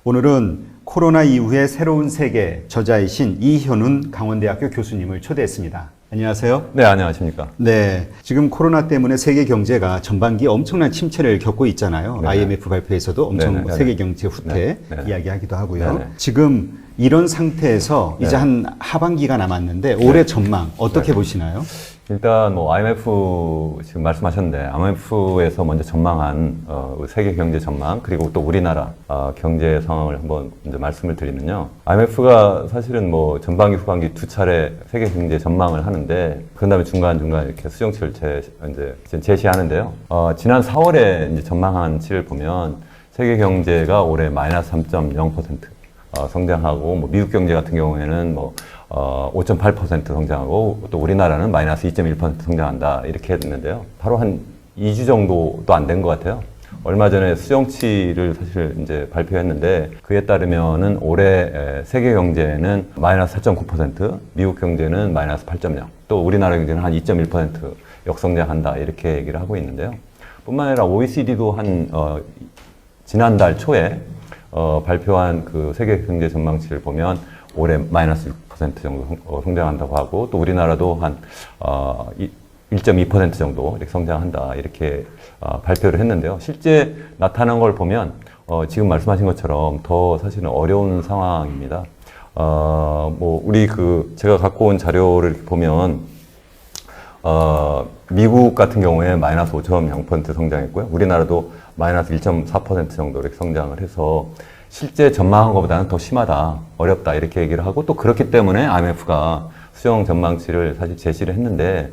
오늘은 코로나 이후의 새로운 세계 저자이신 이현훈 강원대학교 교수님을 초대했습니다. 안녕하세요. 네, 안녕하십니까. 네, 지금 코로나 때문에 세계 경제가 전반기 엄청난 침체를 겪고 있잖아요. 네네. IMF 발표에서도 엄청 네네. 세계 경제 후퇴 네네. 이야기하기도 하고요. 네네. 지금 이런 상태에서 이제 네네. 한 하반기가 남았는데 올해 전망 어떻게 보시나요? 일단 뭐 IMF 지금 말씀하셨는데 IMF에서 먼저 전망한 세계 경제 전망 그리고 또 우리나라 경제 상황을 한번 먼저 말씀을 드리면요. IMF가 사실은 뭐 전반기 후반기 두 차례 세계 경제 전망을 하는데 그다음에 중간중간 이렇게 수정치를 이제 제시하는데요. 지난 4월에 이제 전망한 치를 보면 세계 경제가 올해 마이너스 3.0% 성장하고 뭐 미국 경제 같은 경우에는 뭐 5.8% 성장하고 또 우리나라는 마이너스 2.1% 성장한다 이렇게 했는데요. 바로 한 2주 정도도 안 된 것 같아요. 얼마 전에 수정치를 사실 이제 발표했는데 그에 따르면은 올해 세계 경제는 마이너스 4.9%, 미국 경제는 마이너스 8.0, 또 우리나라 경제는 한 2.1% 역성장한다 이렇게 얘기를 하고 있는데요. 뿐만 아니라 OECD도 한 지난달 초에 발표한 그 세계 경제 전망치를 보면 올해 마이너스 6% 정도 성장한다고 하고 또 우리나라도 한 1.2% 정도 이렇게 성장한다 이렇게 발표를 했는데요. 실제 나타난 걸 보면 지금 말씀하신 것처럼 더 사실은 어려운 상황입니다. 뭐 우리 제가 갖고 온 자료를 보면 미국 같은 경우에 마이너스 5.0% 성장했고요. 우리나라도 마이너스 1.4% 정도 이렇게 성장을 해서 실제 전망한 것보다는 더 심하다, 어렵다 이렇게 얘기를 하고 또 그렇기 때문에 IMF가 수정 전망치를 사실 제시를 했는데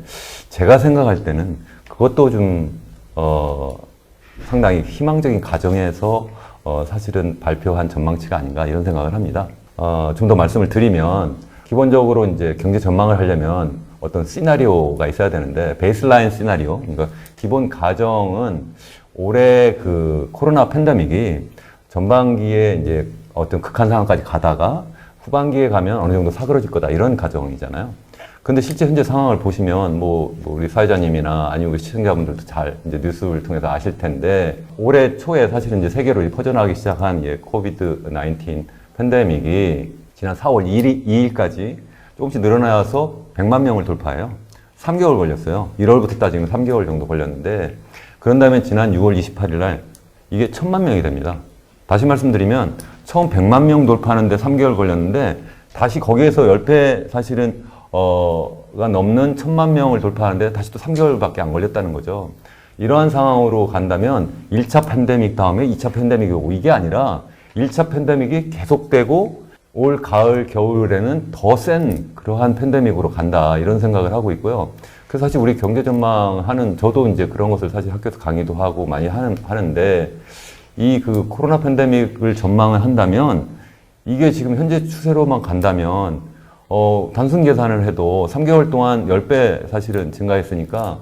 제가 생각할 때는 그것도 좀 상당히 희망적인 가정에서 사실은 발표한 전망치가 아닌가 이런 생각을 합니다. 좀 더 말씀을 드리면 기본적으로 이제 경제 전망을 하려면 어떤 시나리오가 있어야 되는데 베이스라인 시나리오, 그러니까 기본 가정은 올해 그 코로나 팬데믹이 전반기에 이제 어떤 극한 상황까지 가다가 후반기에 가면 어느 정도 사그러질 거다 이런 가정이잖아요. 근데 실제 현재 상황을 보시면 뭐 우리 사회자님이나 아니면 우리 시청자분들도 잘 이제 뉴스를 통해서 아실 텐데 올해 초에 사실은 이제 세계로 퍼져나가기 시작한 코비드 19 팬데믹이 지난 4월 2일까지 조금씩 늘어나서 100만 명을 돌파해요. 3개월 걸렸어요. 1월부터 따지면 3개월 정도 걸렸는데 그런 다음에 지난 6월 28일 날 이게 1000만 명이 됩니다. 다시 말씀드리면 처음 100만 명 돌파하는데 3개월 걸렸는데 다시 거기에서 10배 사실은 가 넘는 1000만 명을 돌파하는데 다시 또 3개월밖에 안 걸렸다는 거죠. 이러한 상황으로 간다면 1차 팬데믹 다음에 2차 팬데믹이 오고 이게 아니라 1차 팬데믹이 계속되고 올 가을 겨울에는 더 센 그러한 팬데믹으로 간다 이런 생각을 하고 있고요. 그래서 사실 우리 경제 전망하는 저도 이제 그런 것을 사실 학교에서 강의도 하고 많이 하는데 이 코로나 팬데믹을 전망을 한다면 이게 지금 현재 추세로만 간다면 단순 계산을 해도 3개월 동안 10배 사실은 증가했으니까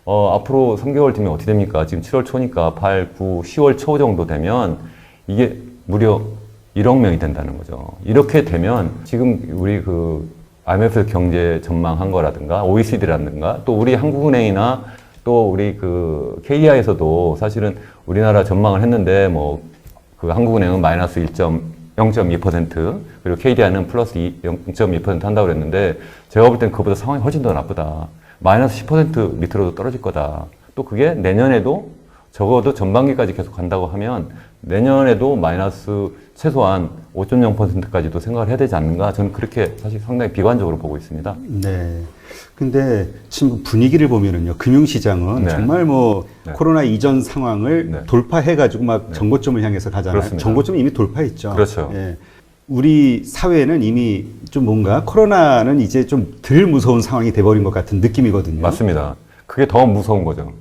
앞으로 3개월 뒤면 어떻게 됩니까? 지금 7월 초니까 8, 9, 10월 초 정도 되면 이게 무려 1억 명이 된다는 거죠. 이렇게 되면 지금 우리 IMF 경제 전망한 거라든가 OECD라든가 또 우리 한국은행이나 또 우리 KDI에서도 사실은 우리나라 전망을 했는데 한국은행은 마이너스 0.2% 그리고 KDI는 플러스 0.2% 한다고 그랬는데 제가 볼 땐 그보다 상황이 훨씬 더 나쁘다. 마이너스 10% 밑으로도 떨어질 거다. 또 그게 내년에도 적어도 전반기까지 계속 간다고 하면 내년에도 마이너스 최소한 5.0%까지도 생각을 해야 되지 않는가 저는 그렇게 사실 상당히 비관적으로 보고 있습니다. 네. 근데 지금 분위기를 보면은요, 금융시장은 네. 정말 네. 코로나 이전 상황을 네. 돌파해가지고 정고점을 향해서 가잖아요. 그렇습니다. 정고점이 이미 돌파했죠. 그렇죠. 예. 우리 사회는 이미 좀 뭔가 코로나는 이제 좀 덜 무서운 상황이 돼버린 것 같은 느낌이거든요. 맞습니다. 그게 더 무서운 거죠.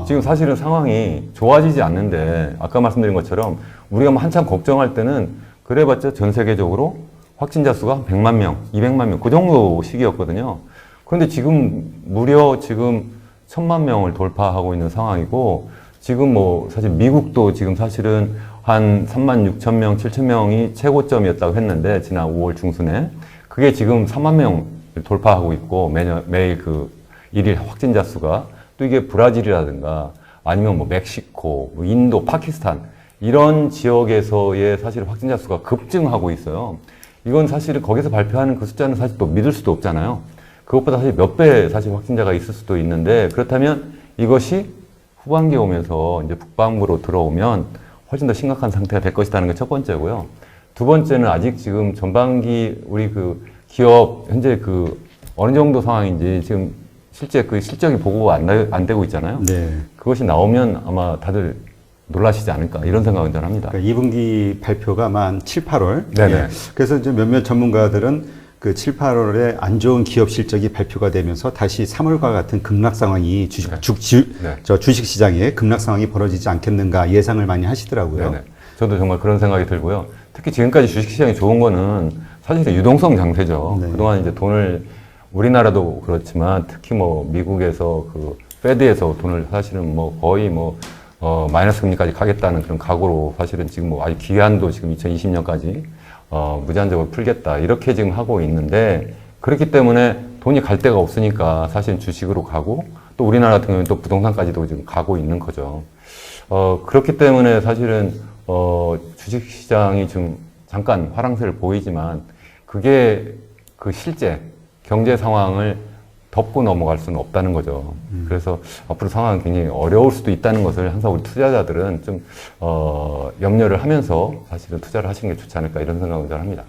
지금 사실은 상황이 좋아지지 않는데 아까 말씀드린 것처럼 우리가 한참 걱정할 때는 그래봤자 전 세계적으로 확진자 수가 100만 명, 200만 명 그 정도 시기였거든요. 그런데 지금 무려 지금 1000만 명을 돌파하고 있는 상황이고 지금 사실 미국도 지금 사실은 한 3만 6천 명, 7천 명이 최고점이었다고 했는데 지난 5월 중순에 그게 지금 3만 명을 돌파하고 있고 매일 일일 확진자 수가 또 이게 브라질이라든가 아니면 멕시코, 인도, 파키스탄 이런 지역에서의 사실 확진자 수가 급증하고 있어요. 이건 사실은 거기서 발표하는 그 숫자는 사실 또 믿을 수도 없잖아요. 그것보다 사실 몇 배 사실 확진자가 있을 수도 있는데, 그렇다면 이것이 후반기에 오면서 이제 북반구로 들어오면 훨씬 더 심각한 상태가 될 것이라는 게 첫 번째고요. 두 번째는 아직 지금 전반기 우리 그 기업 현재 그 어느 정도 상황인지 지금 실제 그 실적이 보고가 안 되고 있잖아요. 네. 그것이 나오면 아마 다들 놀라시지 않을까 이런 생각을 저는 합니다. 그러니까 2분기 발표가 아마 한 7, 8월. 네네. 예. 그래서 이제 몇몇 전문가들은 그 7, 8월에 안 좋은 기업 실적이 발표가 되면서 다시 3월과 같은 급락 상황이 주식 시장에 급락 상황이 벌어지지 않겠는가 예상을 많이 하시더라고요. 네네. 저도 정말 그런 생각이 들고요. 특히 지금까지 주식 시장이 좋은 거는 사실 유동성 장세죠. 네. 그동안 이제 돈을 우리나라도 그렇지만 특히 뭐 미국에서 그 페드에서 돈을 사실은 뭐 거의 마이너스 금리까지 가겠다는 그런 각오로 사실은 지금 뭐 아직 기한도 지금 2020년까지 무제한적으로 풀겠다 이렇게 지금 하고 있는데, 그렇기 때문에 돈이 갈 데가 없으니까 사실 주식으로 가고 또 우리나라 같은 경우는 또 부동산까지도 지금 가고 있는 거죠. 그렇기 때문에 사실은 주식 시장이 지금 잠깐 화랑세를 보이지만 그게 그 실제 경제 상황을 덮고 넘어갈 수는 없다는 거죠. 그래서 앞으로 상황은 굉장히 어려울 수도 있다는 것을 항상 우리 투자자들은 좀 염려를 하면서 사실은 투자를 하시는 게 좋지 않을까 이런 생각을 저는 합니다.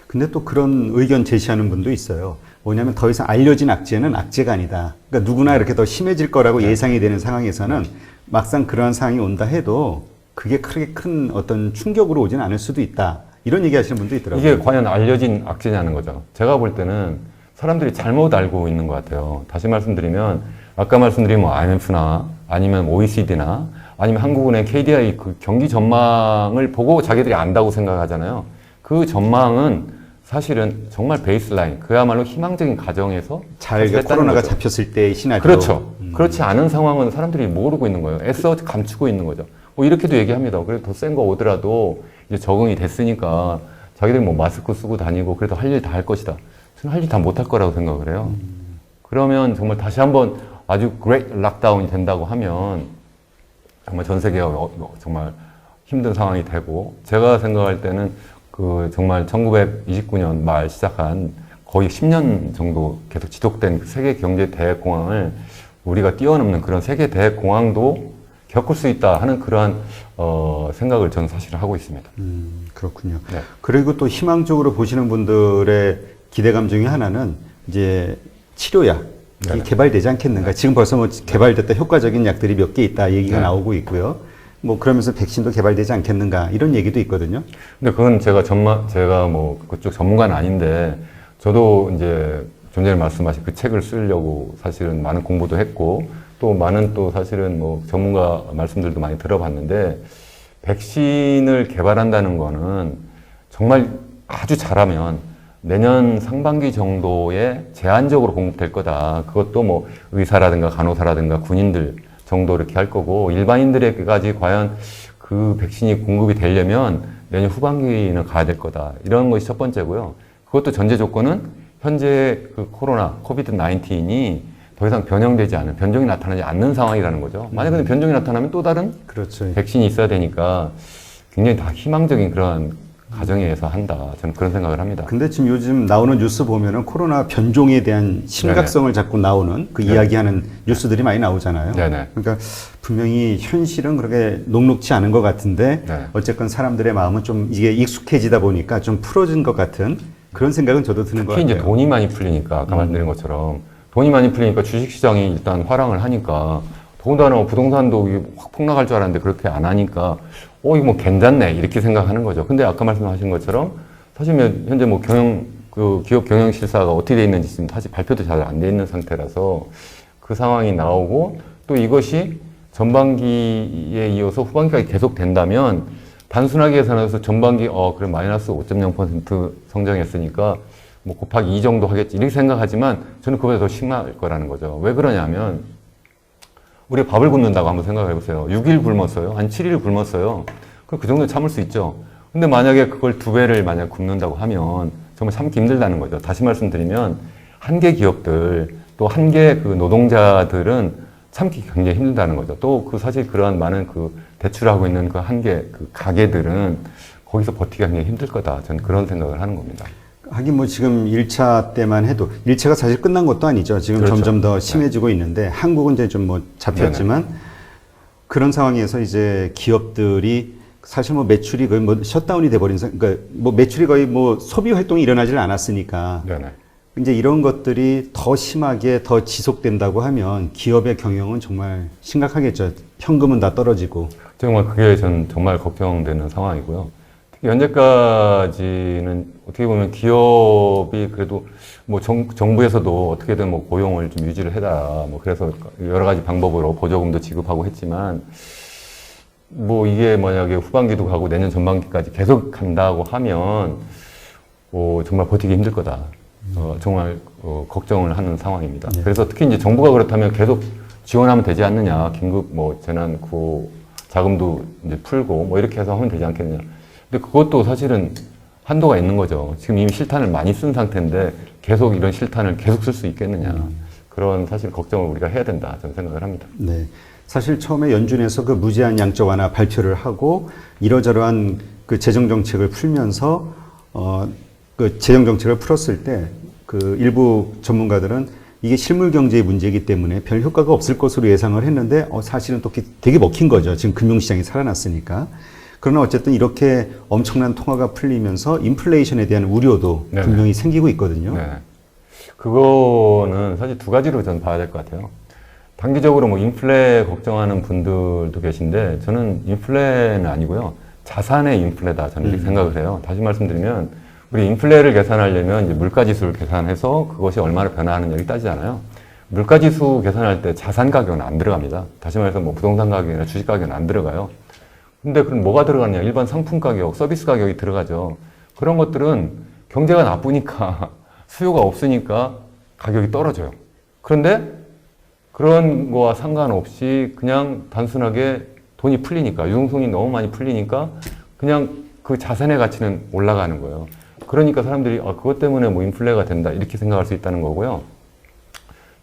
근데 또 그런 의견 제시하는 분도 있어요. 뭐냐면 더 이상 알려진 악재는 악재가 아니다. 그러니까 누구나 이렇게 더 심해질 거라고 예상이 되는 상황에서는 막상 그러한 상황이 온다 해도 그게 크게 큰 어떤 충격으로 오진 않을 수도 있다. 이런 얘기 하시는 분도 있더라고요. 이게 과연 알려진 악재냐는 거죠. 제가 볼 때는 사람들이 잘못 알고 있는 것 같아요. 다시 말씀드리면 아까 말씀드린 뭐 IMF나 아니면 OECD나 아니면 한국은행 KDI 그 경기 전망을 보고 자기들이 안다고 생각하잖아요. 그 전망은 사실은 정말 베이스라인, 그야말로 희망적인 가정에서 잘 코로나가 잡혔을 때의 시나리오. 그렇죠. 그렇지 않은 상황은 사람들이 모르고 있는 거예요. 애써 감추고 있는 거죠. 뭐 이렇게도 얘기합니다. 그래도 더 센 거 오더라도 이제 적응이 됐으니까 자기들이 뭐 마스크 쓰고 다니고 그래도 할 일 다 할 것이다. 저는 할 일 다 못할 거라고 생각을 해요. 그러면 정말 다시 한번 아주 그레이트 락다운이 된다고 하면 정말 전 세계가 정말 힘든 상황이 되고, 제가 생각할 때는 그 정말 1929년 말 시작한 거의 10년 정도 계속 지속된 세계 경제 대공황을 우리가 뛰어넘는 그런 세계 대공황도 겪을 수 있다 하는 그러한 생각을 저는 사실 하고 있습니다. 그렇군요. 네. 그리고 또 희망적으로 보시는 분들의 기대감 중에 하나는 이제 치료약이 네네. 개발되지 않겠는가. 지금 벌써 뭐 개발됐다 효과적인 약들이 몇 개 있다 얘기가 네. 나오고 있고요. 뭐 그러면서 백신도 개발되지 않겠는가 이런 얘기도 있거든요. 근데 그건 제가 뭐 그쪽 전문가는 아닌데, 저도 이제 좀 전에 말씀하신 그 책을 쓰려고 사실은 많은 공부도 했고 또 많은 또 사실은 뭐 전문가 말씀들도 많이 들어봤는데, 백신을 개발한다는 거는 정말 아주 잘하면 내년 상반기 정도에 제한적으로 공급될 거다. 그것도 뭐 의사라든가 간호사라든가 군인들 정도 이렇게 할 거고, 일반인들에게까지 과연 그 백신이 공급이 되려면 내년 후반기는 가야 될 거다. 이런 것이 첫 번째고요. 그것도 전제 조건은 현재 그 코로나, 코비드 19이 더 이상 변형되지 않은, 변종이 나타나지 않는 상황이라는 거죠. 만약에 근데 변종이 나타나면 또 다른 그렇죠. 백신이 있어야 되니까 굉장히 다 희망적인 그런 가정에서 한다. 저는 그런 생각을 합니다. 근데 지금 요즘 나오는 뉴스 보면은 코로나 변종에 대한 심각성을 자꾸 나오는 그 이야기하는 뉴스들이 많이 나오잖아요. 네네. 그러니까 분명히 현실은 그렇게 녹록치 않은 것 같은데 네. 어쨌건 사람들의 마음은 좀 이게 익숙해지다 보니까 좀 풀어진 것 같은 그런 생각은 저도 드는 것 특히 같아요. 이제 돈이 많이 풀리니까 아까 말씀드린 것처럼 돈이 많이 풀리니까 주식시장이 일단 화랑을 하니까, 더군다나 뭐 부동산도 이게 확 폭락할 줄 알았는데 그렇게 안 하니까 이거 뭐 괜찮네 이렇게 생각하는 거죠. 근데 아까 말씀하신 것처럼 사실 현재 뭐 기업 경영 실사가 어떻게 돼 있는지 지금 사실 발표도 잘 안 돼 있는 상태라서 그 상황이 나오고, 또 이것이 전반기에 이어서 후반기까지 계속 된다면 단순하게 계산해서 전반기 그래 마이너스 5.0% 성장했으니까 뭐 곱하기 2 정도 하겠지 이렇게 생각하지만 저는 그보다 더 심할 거라는 거죠. 왜 그러냐면 우리가 밥을 굶는다고 한번 생각해 보세요. 6일 굶었어요. 한 7일 굶었어요. 그럼 그 정도 참을 수 있죠. 근데 만약에 그걸 2배를 만약 굶는다고 하면 정말 참기 힘들다는 거죠. 다시 말씀드리면 한계 기업들 또 한계 그 노동자들은 참기 굉장히 힘들다는 거죠. 또 그 사실 그러한 많은 그 대출하고 있는 그 한계, 그 가게들은 거기서 버티기가 굉장히 힘들 거다. 저는 그런 생각을 하는 겁니다. 하긴 뭐 지금 1차 때만 해도 1차가 사실 끝난 것도 아니죠. 지금 그렇죠. 점점 더 심해지고 있는데 한국은 이제 좀 뭐 잡혔지만 그런 상황에서 이제 기업들이 사실 뭐 매출이 거의 뭐 셧다운이 돼버린 그러니까 뭐 매출이 거의 뭐 소비 활동이 일어나질 않았으니까 네네. 이제 이런 것들이 더 심하게 더 지속된다고 하면 기업의 경영은 정말 심각하겠죠. 현금은 다 떨어지고. 정말 그게 전 정말 걱정되는 상황이고요. 특히 현재까지는 어떻게 보면 기업이 그래도 뭐 정부에서도 어떻게든 뭐 고용을 좀 유지를 해라. 뭐 그래서 여러 가지 방법으로 보조금도 지급하고 했지만 뭐 이게 만약에 후반기도 가고 내년 전반기까지 계속 간다고 하면 정말 버티기 힘들 거다. 정말 걱정을 하는 상황입니다. 네. 그래서 특히 이제 정부가 그렇다면 계속 지원하면 되지 않느냐. 긴급 뭐 재난 구호 자금도 이제 풀고 뭐 이렇게 해서 하면 되지 않겠느냐. 근데 그것도 사실은 한도가 있는 거죠. 지금 이미 실탄을 많이 쓴 상태인데 계속 이런 실탄을 계속 쓸 수 있겠느냐. 그런 사실 걱정을 우리가 해야 된다. 저는 생각을 합니다. 네. 사실 처음에 연준에서 그 무제한 양적 완화 발표를 하고 이러저러한 그 재정 정책을 풀면서 그 재정 정책을 풀었을 때 그 일부 전문가들은 이게 실물 경제의 문제이기 때문에 별 효과가 없을 것으로 예상을 했는데 사실은 또 되게 먹힌 거죠. 지금 금융시장이 살아났으니까. 그러나 어쨌든 이렇게 엄청난 통화가 풀리면서 인플레이션에 대한 우려도 네네. 분명히 생기고 있거든요. 네. 그거는 사실 두 가지로 저는 봐야 될 것 같아요. 단기적으로 뭐 인플레 걱정하는 분들도 계신데 저는 인플레는 아니고요. 자산의 인플레다. 저는 이렇게 생각을 해요. 다시 말씀드리면 우리 인플레를 계산하려면 이제 물가지수를 계산해서 그것이 얼마나 변화하느냐를 따지잖아요. 물가지수 계산할 때 자산 가격은 안 들어갑니다. 다시 말해서 뭐 부동산 가격이나 주식 가격은 안 들어가요. 근데 그럼 뭐가 들어가냐? 일반 상품 가격, 서비스 가격이 들어가죠. 그런 것들은 경제가 나쁘니까 수요가 없으니까 가격이 떨어져요. 그런데 그런 거와 상관없이 그냥 단순하게 돈이 풀리니까, 유동성이 너무 많이 풀리니까 그냥 그 자산의 가치는 올라가는 거예요. 그러니까 사람들이 그것 때문에 뭐 인플레가 된다 이렇게 생각할 수 있다는 거고요.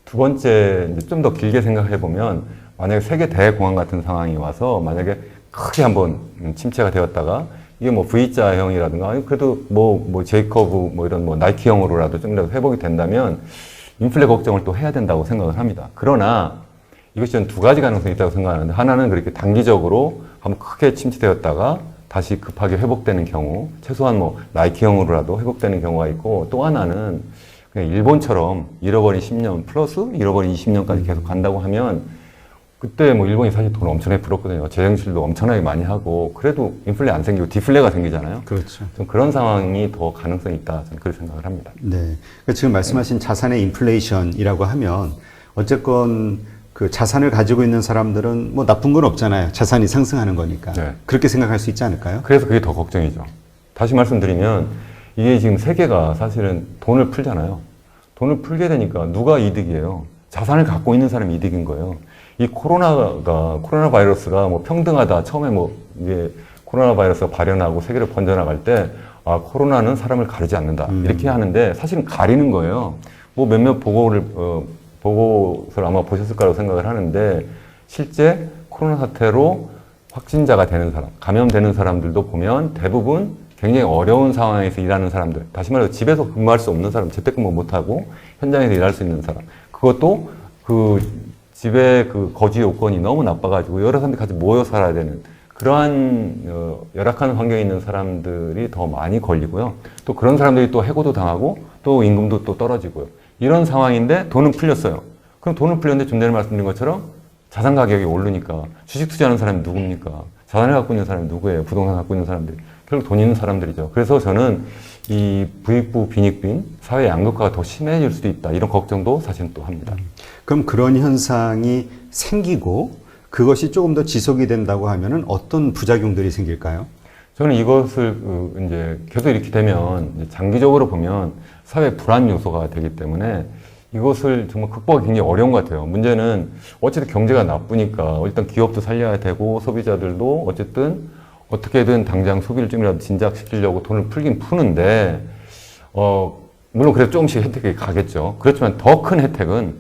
두 번째, 이제 좀 더 길게 생각해 보면 만약에 세계 대공황 같은 상황이 와서 만약에 크게 한번 침체가 되었다가 이게 뭐 V자형이라든가 그래도 뭐 제이커브 뭐 이런 뭐 나이키형으로라도 좀이라도 회복이 된다면 인플레 걱정을 또 해야 된다고 생각을 합니다. 그러나 이것이 전 두 가지 가능성이 있다고 생각하는데 하나는 그렇게 단기적으로 한번 크게 침체되었다가 다시 급하게 회복되는 경우 최소한 뭐 나이키형으로라도 회복되는 경우가 있고 또 하나는 그냥 일본처럼 잃어버린 10년 플러스 잃어버린 20년까지 계속 간다고 하면 그때 뭐 일본이 사실 돈 엄청나게 풀었거든요. 재정실도 엄청나게 많이 하고 그래도 인플레 안 생기고 디플레가 생기잖아요. 그렇죠. 좀 그런 상황이 더 가능성이 있다. 저는 그렇게 생각을 합니다. 네. 그러니까 지금 말씀하신 자산의 인플레이션이라고 하면 어쨌건 그 자산을 가지고 있는 사람들은 뭐 나쁜 건 없잖아요. 자산이 상승하는 거니까. 네. 그렇게 생각할 수 있지 않을까요? 그래서 그게 더 걱정이죠. 다시 말씀드리면 이게 지금 세계가 사실은 돈을 풀잖아요. 돈을 풀게 되니까 누가 이득이에요? 자산을 갖고 있는 사람이 이득인 거예요. 이 코로나 바이러스가 뭐 평등하다. 처음에 뭐 이게 코로나 바이러스가 발현하고 세계로 번져나갈 때 코로나는 사람을 가리지 않는다. 이렇게 하는데 사실은 가리는 거예요. 뭐 몇몇 보고서를 아마 보셨을 거라고 생각을 하는데 실제 코로나 사태로 확진자가 되는 사람, 감염되는 사람들도 보면 대부분 굉장히 어려운 상황에서 일하는 사람들, 다시 말해서 집에서 근무할 수 없는 사람, 재택근무 못하고 현장에서 일할 수 있는 사람, 그것도 그 집의 그 거주 요건이 너무 나빠가지고 여러 사람들이 같이 모여 살아야 되는 그러한 열악한 환경에 있는 사람들이 더 많이 걸리고요. 또 그런 사람들이 또 해고도 당하고 또 임금도 또 떨어지고요. 이런 상황인데 돈은 풀렸어요. 그럼 돈은 풀렸는데 좀 전에 말씀드린 것처럼 자산 가격이 오르니까 주식 투자하는 사람이 누굽니까? 자산을 갖고 있는 사람이 누구예요? 부동산 갖고 있는 사람들이. 결국 돈 있는 사람들이죠. 그래서 저는 이 부익부 빈익빈 사회 양극화가 더 심해질 수도 있다. 이런 걱정도 사실은 또 합니다. 그럼 그런 현상이 생기고 그것이 조금 더 지속이 된다고 하면은 어떤 부작용들이 생길까요? 저는 이것을 이제 계속 이렇게 되면 이제 장기적으로 보면 사회 불안 요소가 되기 때문에 이것을 정말 극복하기 굉장히 어려운 것 같아요. 문제는 어쨌든 경제가 나쁘니까 일단 기업도 살려야 되고 소비자들도 어쨌든 어떻게든 당장 소비를 좀이라도 진작시키려고 돈을 풀긴 푸는데 물론 그래서 조금씩 혜택이 가겠죠. 그렇지만 더 큰 혜택은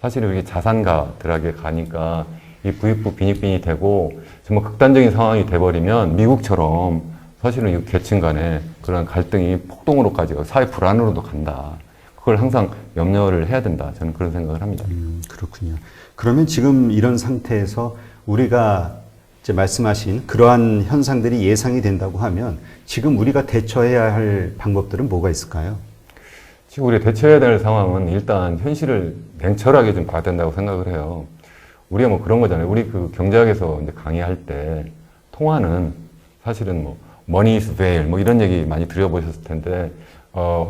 사실은 이게 자산가들에게 가니까 이 부익부 빈익빈이 되고 정말 극단적인 상황이 돼버리면 미국처럼 사실은 이 계층 간의 그런 갈등이 폭동으로까지 사회 불안으로도 간다. 그걸 항상 염려를 해야 된다. 저는 그런 생각을 합니다. 그렇군요. 그러면 지금 이런 상태에서 우리가 이제 말씀하신 그러한 현상들이 예상이 된다고 하면 지금 우리가 대처해야 할 방법들은 뭐가 있을까요? 지금 우리가 대처해야 될 상황은 일단 현실을 냉철하게 좀 봐야 된다고 생각을 해요. 우리가 뭐 그런 거잖아요. 우리 그 경제학에서 이제 강의할 때 통화는 사실은 뭐 money is veil 뭐 이런 얘기 많이 들어보셨을 텐데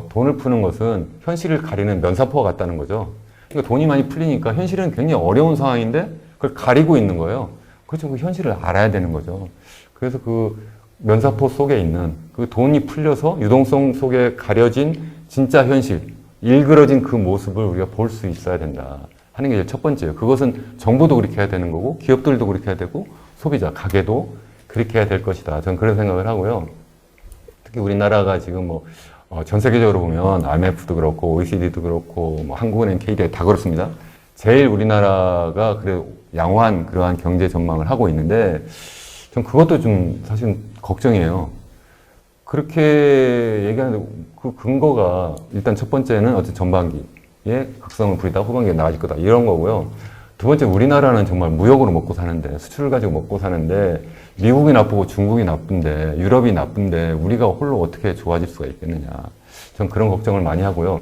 돈을 푸는 것은 현실을 가리는 면사포와 같다는 거죠. 그러니까 돈이 많이 풀리니까 현실은 굉장히 어려운 상황인데 그걸 가리고 있는 거예요. 그렇죠. 그 현실을 알아야 되는 거죠. 그래서 그 면사포 속에 있는 그 돈이 풀려서 유동성 속에 가려진 진짜 현실, 일그러진 그 모습을 우리가 볼 수 있어야 된다 하는 게 첫 번째예요. 그것은 정부도 그렇게 해야 되는 거고 기업들도 그렇게 해야 되고 소비자, 가게도 그렇게 해야 될 것이다. 저는 그런 생각을 하고요. 특히 우리나라가 지금 뭐 전 세계적으로 보면 IMF도 그렇고 OECD도 그렇고 뭐 한국은행, KDI 다 그렇습니다. 제일 우리나라가 그래 양호한 그러한 경제 전망을 하고 있는데 전 그것도 좀 사실 걱정이에요. 그렇게 얘기하는데 그 근거가 일단 첫 번째는 어쨌든 전반기에 극성을 부리다가 후반기에 나아질 거다 이런 거고요. 두 번째 우리나라는 정말 무역으로 먹고 사는데 수출을 가지고 먹고 사는데 미국이 나쁘고 중국이 나쁜데 유럽이 나쁜데 우리가 홀로 어떻게 좋아질 수가 있겠느냐. 전 그런 걱정을 많이 하고요.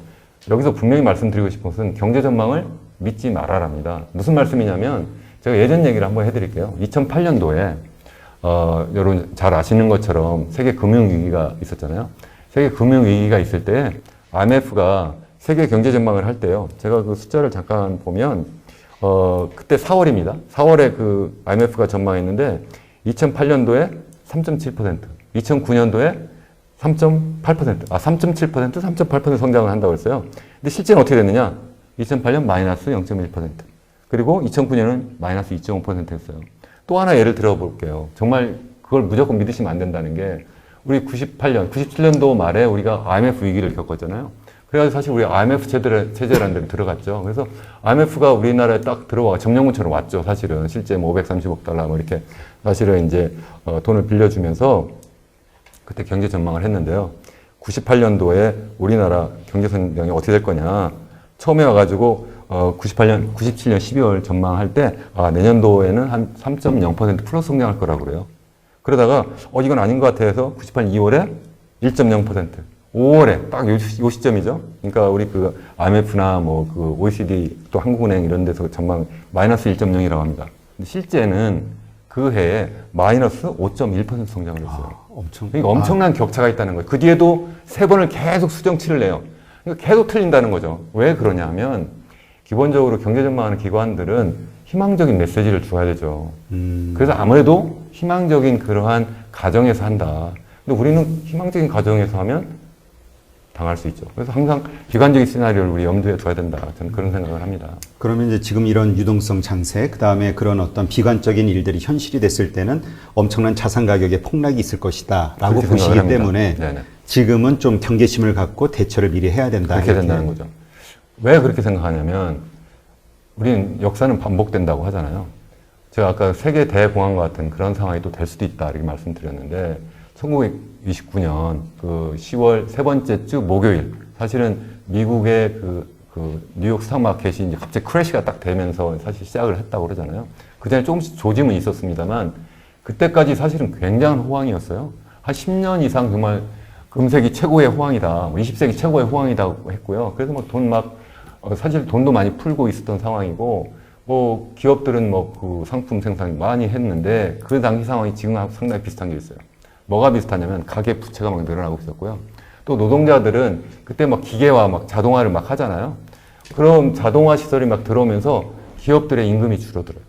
여기서 분명히 말씀드리고 싶은 것은 경제 전망을 믿지 말아랍니다. 무슨 말씀이냐면 제가 예전 얘기를 한번 해드릴게요. 2008년도에 여러분 잘 아시는 것처럼 세계 금융위기가 있었잖아요. 세계 금융위기가 있을 때 IMF가 세계 경제 전망을 할 때요. 제가 그 숫자를 잠깐 보면 그때 4월입니다. 4월에 그 IMF가 전망했는데 2008년도에 3.7%, 2009년도에 3.8%, 3.7%, 3.8% 성장을 한다고 했어요. 근데 실제는 어떻게 됐느냐? 2008년 마이너스 0.1%, 그리고 2009년은 마이너스 2.5%였어요. 또 하나 예를 들어볼게요. 정말 그걸 무조건 믿으시면 안 된다는 게 우리 98년, 97년도 말에 우리가 IMF 위기를 겪었잖아요. 그래가지고 사실 우리 IMF 체제라는 데를 들어갔죠. 그래서 IMF가 우리나라에 딱 들어와 정령군처럼 왔죠. 사실은 실제 뭐 530억 달러 뭐 이렇게 사실은 이제 돈을 빌려주면서 그때 경제 전망을 했는데요. 98년도에 우리나라 경제 성장이 어떻게 될 거냐. 처음에 와가지고 97년 12월 전망할 때 내년도에는 한 3.0% 플러스 성장할 거라고 그래요. 그러다가 이건 아닌 것 같아 해서 98년 2월에 1.0%, 5월에 딱 요 시점이죠. 그러니까 우리 그 IMF나 뭐 그 OECD 또 한국은행 이런 데서 전망 마이너스 1.0이라고 합니다. 근데 실제는 그 해에 마이너스 5.1% 성장을 했어요. 그러니까 엄청난 격차가 있다는 거예요. 그 뒤에도 세 번을 계속 수정치를 내요. 그러니까 계속 틀린다는 거죠. 왜 그러냐면 기본적으로 경제 전망하는 기관들은 희망적인 메시지를 줘야 되죠. 그래서 아무래도 희망적인 그러한 가정에서 한다. 근데 우리는 희망적인 가정에서 하면 당할 수 있죠. 그래서 항상 비관적인 시나리오를 우리 염두에 둬야 된다. 저는 그런 생각을 합니다. 그러면 이제 지금 이런 유동성 장세, 그 다음에 그런 어떤 비관적인 일들이 현실이 됐을 때는 엄청난 자산 가격의 폭락이 있을 것이다. 라고 보시기 때문에 네네. 지금은 좀 경계심을 갖고 대처를 미리 해야 된다. 그렇게 된다는 거죠. 왜 그렇게 생각하냐면 우리는 역사는 반복된다고 하잖아요. 제가 아까 세계 대공황과 같은 그런 상황이 또 될 수도 있다. 이렇게 말씀드렸는데 1929년 그 10월 세 번째 주 목요일, 사실은 미국의 그 뉴욕 스탁 마켓이 이제 갑자기 크래시가 딱 되면서 사실 시작을 했다고 그러잖아요. 그 전에 조금씩 조짐은 있었습니다만 그때까지 사실은 굉장한 호황이었어요. 한 10년 이상 정말 금세기 최고의 호황이다, 20세기 최고의 호황이다 했고요. 그래서 뭐 돈 사실 돈도 많이 풀고 있었던 상황이고, 뭐 기업들은 뭐 그 상품 생산 많이 했는데 그 당시 상황이 지금하고 상당히 비슷한 게 있어요. 뭐가 비슷하냐면 가계 부채가 막 늘어나고 있었고요. 또 노동자들은 그때 막 기계화 막 자동화를 막 하잖아요. 그럼 자동화 시설이 막 들어오면서 기업들의 임금이 줄어들어요.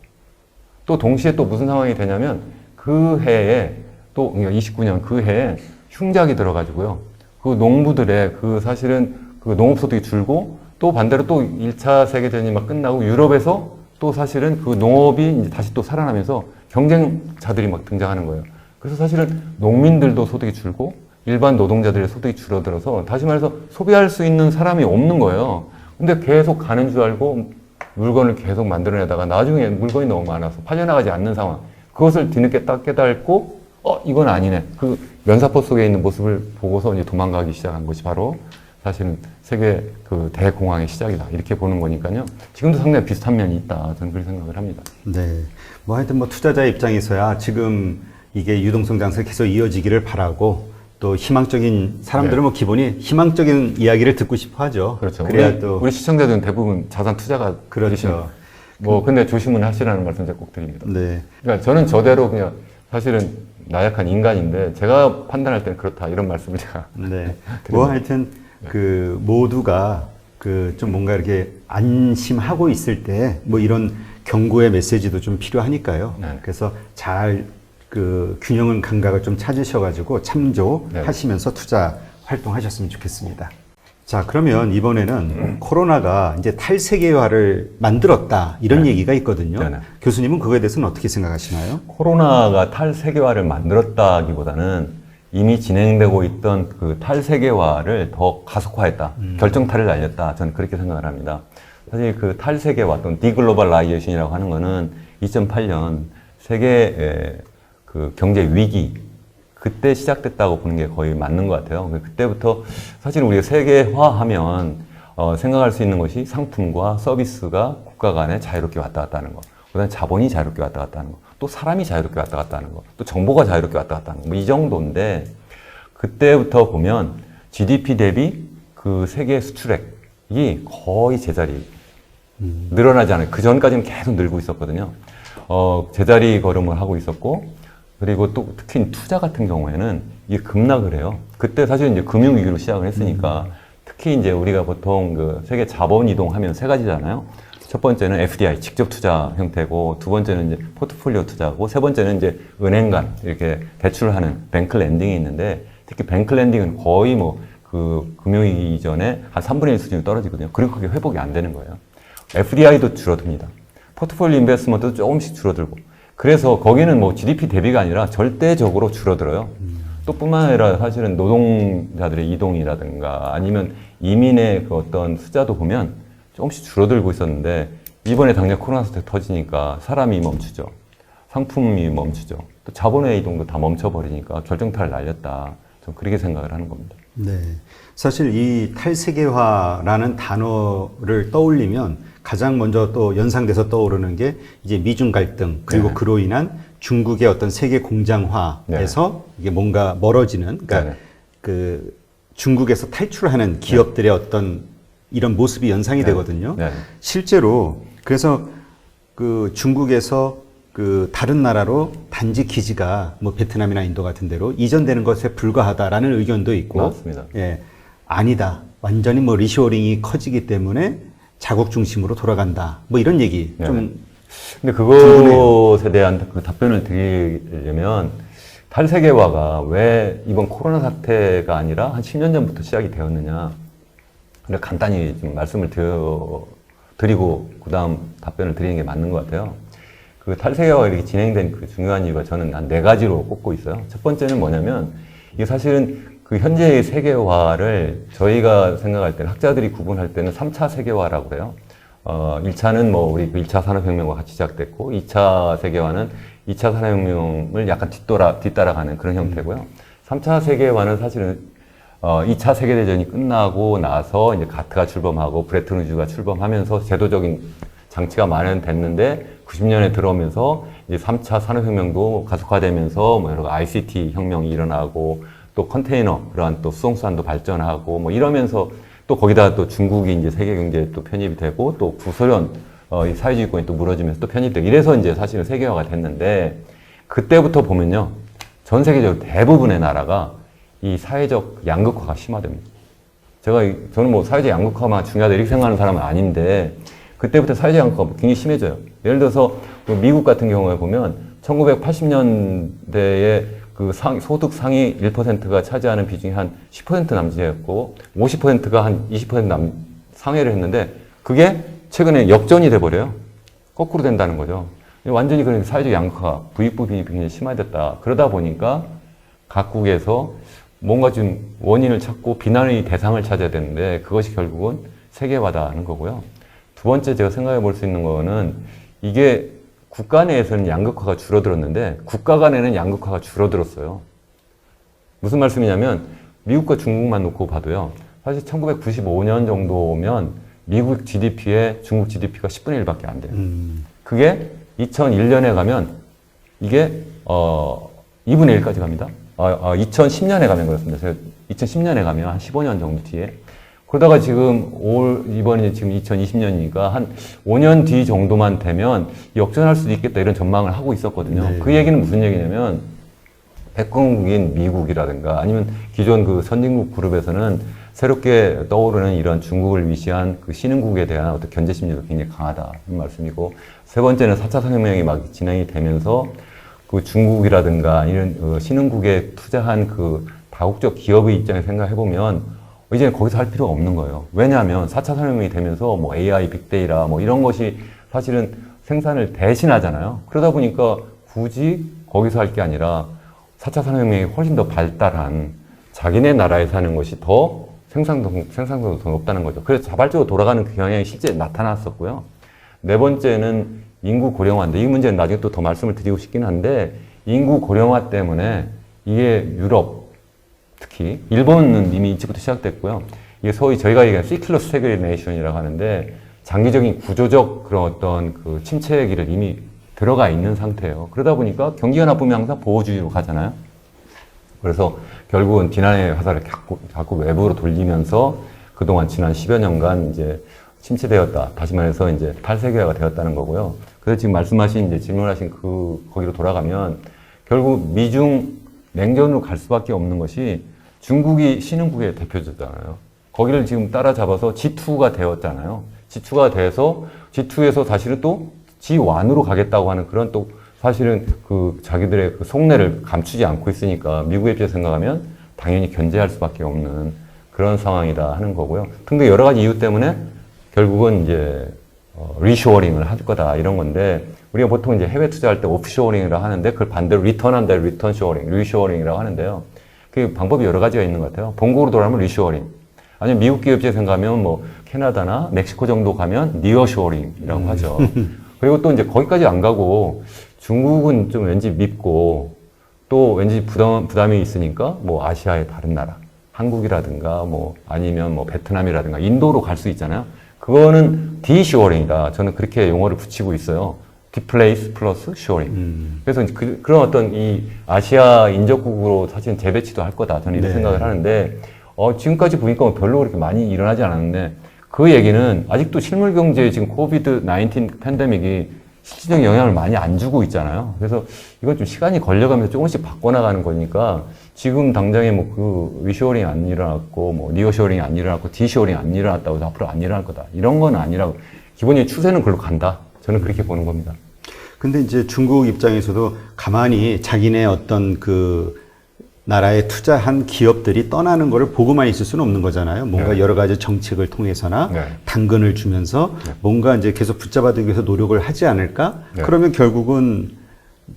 또 동시에 또 무슨 상황이 되냐면 그 해에 또 그러니까 29년 그 해에 흉작이 들어가지고요. 그 농부들의 그 사실은 그 농업소득이 줄고 또 반대로 또 1차 세계대전이 막 끝나고 유럽에서 또 사실은 그 농업이 이제 다시 또 살아나면서 경쟁자들이 막 등장하는 거예요. 그래서 사실은 농민들도 소득이 줄고 일반 노동자들의 소득이 줄어들어서 다시 말해서 소비할 수 있는 사람이 없는 거예요. 근데 계속 가는 줄 알고 물건을 계속 만들어내다가 나중에 물건이 너무 많아서 팔려나가지 않는 상황. 그것을 뒤늦게 딱 깨닫고, 이건 아니네. 그 면사포 속에 있는 모습을 보고서 이제 도망가기 시작한 것이 바로 사실은 세계 그 대공황의 시작이다. 이렇게 보는 거니까요. 지금도 상당히 비슷한 면이 있다. 저는 그렇게 생각을 합니다. 네. 뭐 하여튼 뭐 투자자 입장에서야 지금 이게 유동성 장세가 계속 이어지기를 바라고 또 희망적인 사람들은 네. 뭐 기본이 희망적인 이야기를 듣고 싶어 하죠. 그렇죠. 그래야 또 우리 시청자들은 대부분 자산 투자가 그렇죠. 뭐 근데 조심은 하시라는 말씀 제가 꼭 드립니다. 네. 그러니까 저는 저대로 그냥 사실은 나약한 인간인데 제가 판단할 때는 그렇다 이런 말씀을 제가 네. 뭐 하여튼 그 모두가 그 좀 뭔가 이렇게 안심하고 있을 때 뭐 이런 경고의 메시지도 좀 필요하니까요. 네. 그래서 잘 그 균형 감각을 좀 찾으셔가지고 참조하시면서 투자 활동하셨으면 좋겠습니다. 자, 그러면 이번에는 코로나가 이제 탈세계화를 만들었다 이런 얘기가 있거든요. 네네. 교수님은 그거에 대해서는 어떻게 생각하시나요? 코로나가 탈세계화를 만들었다기보다는 이미 진행되고 있던 그 탈세계화를 더 가속화했다. 결정타를 날렸다. 저는 그렇게 생각을 합니다. 사실 그 탈세계화 또는 디글로벌라이제이션이라고 하는 거는 2008년 세계 그 경제 위기 그때 시작됐다고 보는 게 거의 맞는 것 같아요. 그때부터 사실 우리가 세계화하면 생각할 수 있는 것이 상품과 서비스가 국가 간에 자유롭게 왔다 갔다 하는 거. 그다음에 자본이 자유롭게 왔다 갔다 하는 거. 또 사람이 자유롭게 왔다 갔다 하는 거. 또 정보가 자유롭게 왔다 갔다 하는 거. 뭐 이 정도인데 그때부터 보면 GDP 대비 그 세계 수출액이 거의 제자리 늘어나지 않아요. 그 전까지는 계속 늘고 있었거든요. 제자리 걸음을 하고 있었고 그리고 또 특히 투자 같은 경우에는 이게 급락을 해요. 그때 사실 이제 금융위기로 시작을 했으니까 특히 이제 우리가 보통 그 세계 자본 이동하면 세 가지잖아요. 첫 번째는 FDI, 직접 투자 형태고, 두 번째는 이제 포트폴리오 투자고, 세 번째는 이제 은행 간 이렇게 대출하는 뱅크 랜딩이 있는데, 특히 뱅크 랜딩은 거의 뭐 그 금융위기 이전에 한 3분의 1 수준이 떨어지거든요. 그리고 그게 회복이 안 되는 거예요. FDI도 줄어듭니다. 포트폴리오 인베스트먼트도 조금씩 줄어들고. 그래서 거기는 뭐 GDP 대비가 아니라 절대적으로 줄어들어요. 또 뿐만 아니라 사실은 노동자들의 이동이라든가 아니면 이민의 그 어떤 숫자도 보면 조금씩 줄어들고 있었는데 이번에 당장 코로나 사태 터지니까 사람이 멈추죠. 상품이 멈추죠. 또 자본의 이동도 다 멈춰버리니까 결정타를 날렸다. 좀 그렇게 생각을 하는 겁니다. 네. 사실 이 탈세계화라는 단어를 떠올리면 가장 먼저 또 연상돼서 떠오르는 게 이제 미중 갈등 그리고 네. 그로 인한 중국의 어떤 세계 공장화에서 이게 뭔가 멀어지는 그러니까 네. 그 중국에서 탈출하는 기업들의 어떤 이런 모습이 연상이 되거든요. 네. 실제로 그래서 그 중국에서 그 다른 나라로 단지 기지가 뭐 베트남이나 인도 같은 데로 이전되는 것에 불과하다라는 의견도 있고, 맞습니다. 예, 아니다. 완전히 뭐 리쇼어링이 커지기 때문에 자국 중심으로 돌아간다. 뭐 이런 얘기 네. 좀 근데 그것에 대한 그 답변을 드리려면 탈세계화가 왜 이번 코로나 사태가 아니라 한 10년 전부터 시작이 되었느냐. 근데 간단히 좀 말씀을 드리고 그 다음 답변을 드리는 게 맞는 것 같아요. 그 탈세계화가 이렇게 진행된 그 중요한 이유가 저는 한 4가지로 꼽고 있어요. 첫 번째는 뭐냐면 이게 사실은 그 현재의 세계화를 저희가 생각할 때는 학자들이 구분할 때는 3차 세계화라고 그래요. 1차는 뭐 우리 1차 산업혁명과 같이 시작됐고 2차 세계화는 2차 산업혁명을 약간 뒤따라가는 그런 형태고요. 3차 세계화는 사실은 2차 세계대전이 끝나고 나서 이제 가트가 출범하고 브레튼 우즈가 출범하면서 제도적인 장치가 마련됐는데 90년에 들어오면서 이제 3차 산업혁명도 가속화되면서 뭐 여러 ICT 혁명이 일어나고 또 컨테이너 그러한 또 수송수단도 발전하고 뭐 이러면서 또 거기다 또 중국이 이제 세계 경제에 또 편입이 되고 또 구소련 이 사회주의권이 또 무너지면서 또 편입되고 이래서 이제 사실은 세계화가 됐는데 그때부터 보면요 전 세계적으로 대부분의 나라가 이 사회적 양극화가 심화됩니다. 저는 뭐 사회적 양극화만 중요하다 이렇게 생각하는 사람은 아닌데 그때부터 사회적 양극화가 굉장히 심해져요. 예를 들어서 미국 같은 경우에 보면 1980년대에 그 소득 상위 1%가 차지하는 비중이 한 10% 남짓이었고 50%가 한 20% 상회를 했는데 그게 최근에 역전이 돼버려요. 거꾸로 된다는 거죠. 완전히 그런 사회적 양극화, 부익부 빈익이 굉장히 심화됐다. 그러다 보니까 각국에서 뭔가 좀 원인을 찾고 비난의 대상을 찾아야 되는데 그것이 결국은 세계화다는 거고요. 두 번째 제가 생각해 볼 수 있는 거는 이게 국가 내에서는 양극화가 줄어들었는데 국가 간에는 양극화가 줄어들었어요. 무슨 말씀이냐면 미국과 중국만 놓고 봐도요. 사실 1995년 정도면 미국 GDP에 중국 GDP가 10분의 1밖에 안 돼요. 그게 2001년에 가면 이게 2분의 1까지 갑니다. 2010년에 가면 그렇습니다. 제가 2010년에 가면 한 15년 정도 뒤에. 그러다가 지금 이번에 지금 2020년이니까 한 5년 뒤 정도만 되면 역전할 수도 있겠다 이런 전망을 하고 있었거든요. 네. 그 얘기는 무슨 얘기냐면 백강국인 미국이라든가 아니면 기존 그 선진국 그룹에서는 새롭게 떠오르는 이런 중국을 위시한 그 신흥국에 대한 어떤 견제 심리가 굉장히 강하다. 이런 말씀이고. 세 번째는 4차 산업혁명이 막 진행이 되면서 그 중국이라든가 이런 신흥국에 투자한 그 다국적 기업의 입장에 생각해보면 이제는 거기서 할 필요가 없는 거예요. 왜냐하면 4차 산업혁명이 되면서 뭐 AI, 빅데이터 뭐 이런 것이 사실은 생산을 대신하잖아요. 그러다 보니까 굳이 거기서 할 게 아니라 4차 산업혁명이 훨씬 더 발달한 자기네 나라에 사는 것이 더 생산성도 더 높다는 거죠. 그래서 자발적으로 돌아가는 그 경향이 실제 나타났었고요. 네 번째는 인구 고령화인데 이 문제는 나중에 또 더 말씀을 드리고 싶긴 한데 인구 고령화 때문에 이게 유럽 특히 일본은 이미 이제부터 시작됐고요. 이게 소위 저희가 얘기하는 시클러 스태그네이션이라고 하는데 장기적인 구조적 그런 어떤 그 침체기를 이미 들어가 있는 상태예요. 그러다 보니까 경기가 나쁘면 항상 보호주의로 가잖아요. 그래서 결국은 비난의 화살을 자꾸 외부로 돌리면서 그동안 지난 10여 년간 이제 침체되었다. 다시 말해서 이제 탈세계화가 되었다는 거고요. 그래서 지금 말씀하신 이제 질문하신 거기로 돌아가면 결국 미중 냉전으로 갈 수밖에 없는 것이 중국이 신흥국의 대표잖아요. 거기를 지금 따라잡아서 G2가 되었잖아요. G2가 돼서 G2에서 사실은 또 G1으로 가겠다고 하는 그런 또 사실은 그 자기들의 그 속내를 감추지 않고 있으니까 미국의 입장에서 생각하면 당연히 견제할 수밖에 없는 그런 상황이다 하는 거고요. 근데 여러 가지 이유 때문에 결국은 이제 리쇼어링을 할 거다 이런 건데 우리가 보통 이제 해외 투자할 때 오프쇼어링이라고 하는데 그걸 반대로 리턴한다 리턴 쇼어링, 리쇼어링이라고 하는데요. 그 방법이 여러 가지가 있는 것 같아요. 본국으로 돌아가면 리쇼어링. 아니면 미국 기업체 생각하면 뭐 캐나다나 멕시코 정도 가면 니어쇼어링이라고 하죠. 그리고 또 이제 거기까지 안 가고 중국은 좀 왠지 밉고 또 왠지 부담이 있으니까 뭐 아시아의 다른 나라, 한국이라든가 뭐 아니면 뭐 베트남이라든가 인도로 갈 수 있잖아요. 그거는 디쇼어링이다. 저는 그렇게 용어를 붙이고 있어요. 디플레이스 플러스 쇼어링. 그래서 그런 어떤 이 아시아 인접국으로 사실은 재배치도 할 거다. 저는 이런 생각을 하는데, 지금까지 보니까 별로 그렇게 많이 일어나지 않았는데, 그 얘기는 아직도 실물 경제에 지금 코비드 19 팬데믹이 실질적인 영향을 많이 안 주고 있잖아요. 그래서 이건 좀 시간이 걸려가면서 조금씩 바꿔나가는 거니까 지금 당장에 뭐 그 위쇼어링이 안 일어났고, 뭐 니어쇼어링이 안 일어났고, 디쇼어링이 안 일어났다고 해서 앞으로 안 일어날 거다. 이런 건 아니라고. 기본적인 추세는 그걸로 간다. 저는 그렇게 보는 겁니다. 근데 이제 중국 입장에서도 가만히 자기네 어떤 그 나라에 투자한 기업들이 떠나는 거를 보고만 있을 수는 없는 거잖아요. 뭔가 네. 여러 가지 정책을 통해서나 네. 당근을 주면서 뭔가 이제 계속 붙잡아두기 위해서 노력을 하지 않을까? 네. 그러면 결국은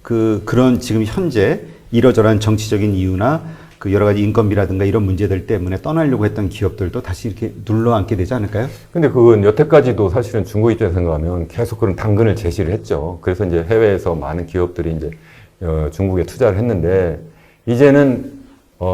그런 지금 현재 이러저러한 정치적인 이유나 그 여러 가지 인건비라든가 이런 문제들 때문에 떠나려고 했던 기업들도 다시 이렇게 눌러앉게 되지 않을까요? 근데 그건 여태까지도 사실은 중국 입장에서 생각하면 계속 그런 당근을 제시를 했죠. 그래서 이제 해외에서 많은 기업들이 이제 중국에 투자를 했는데 이제는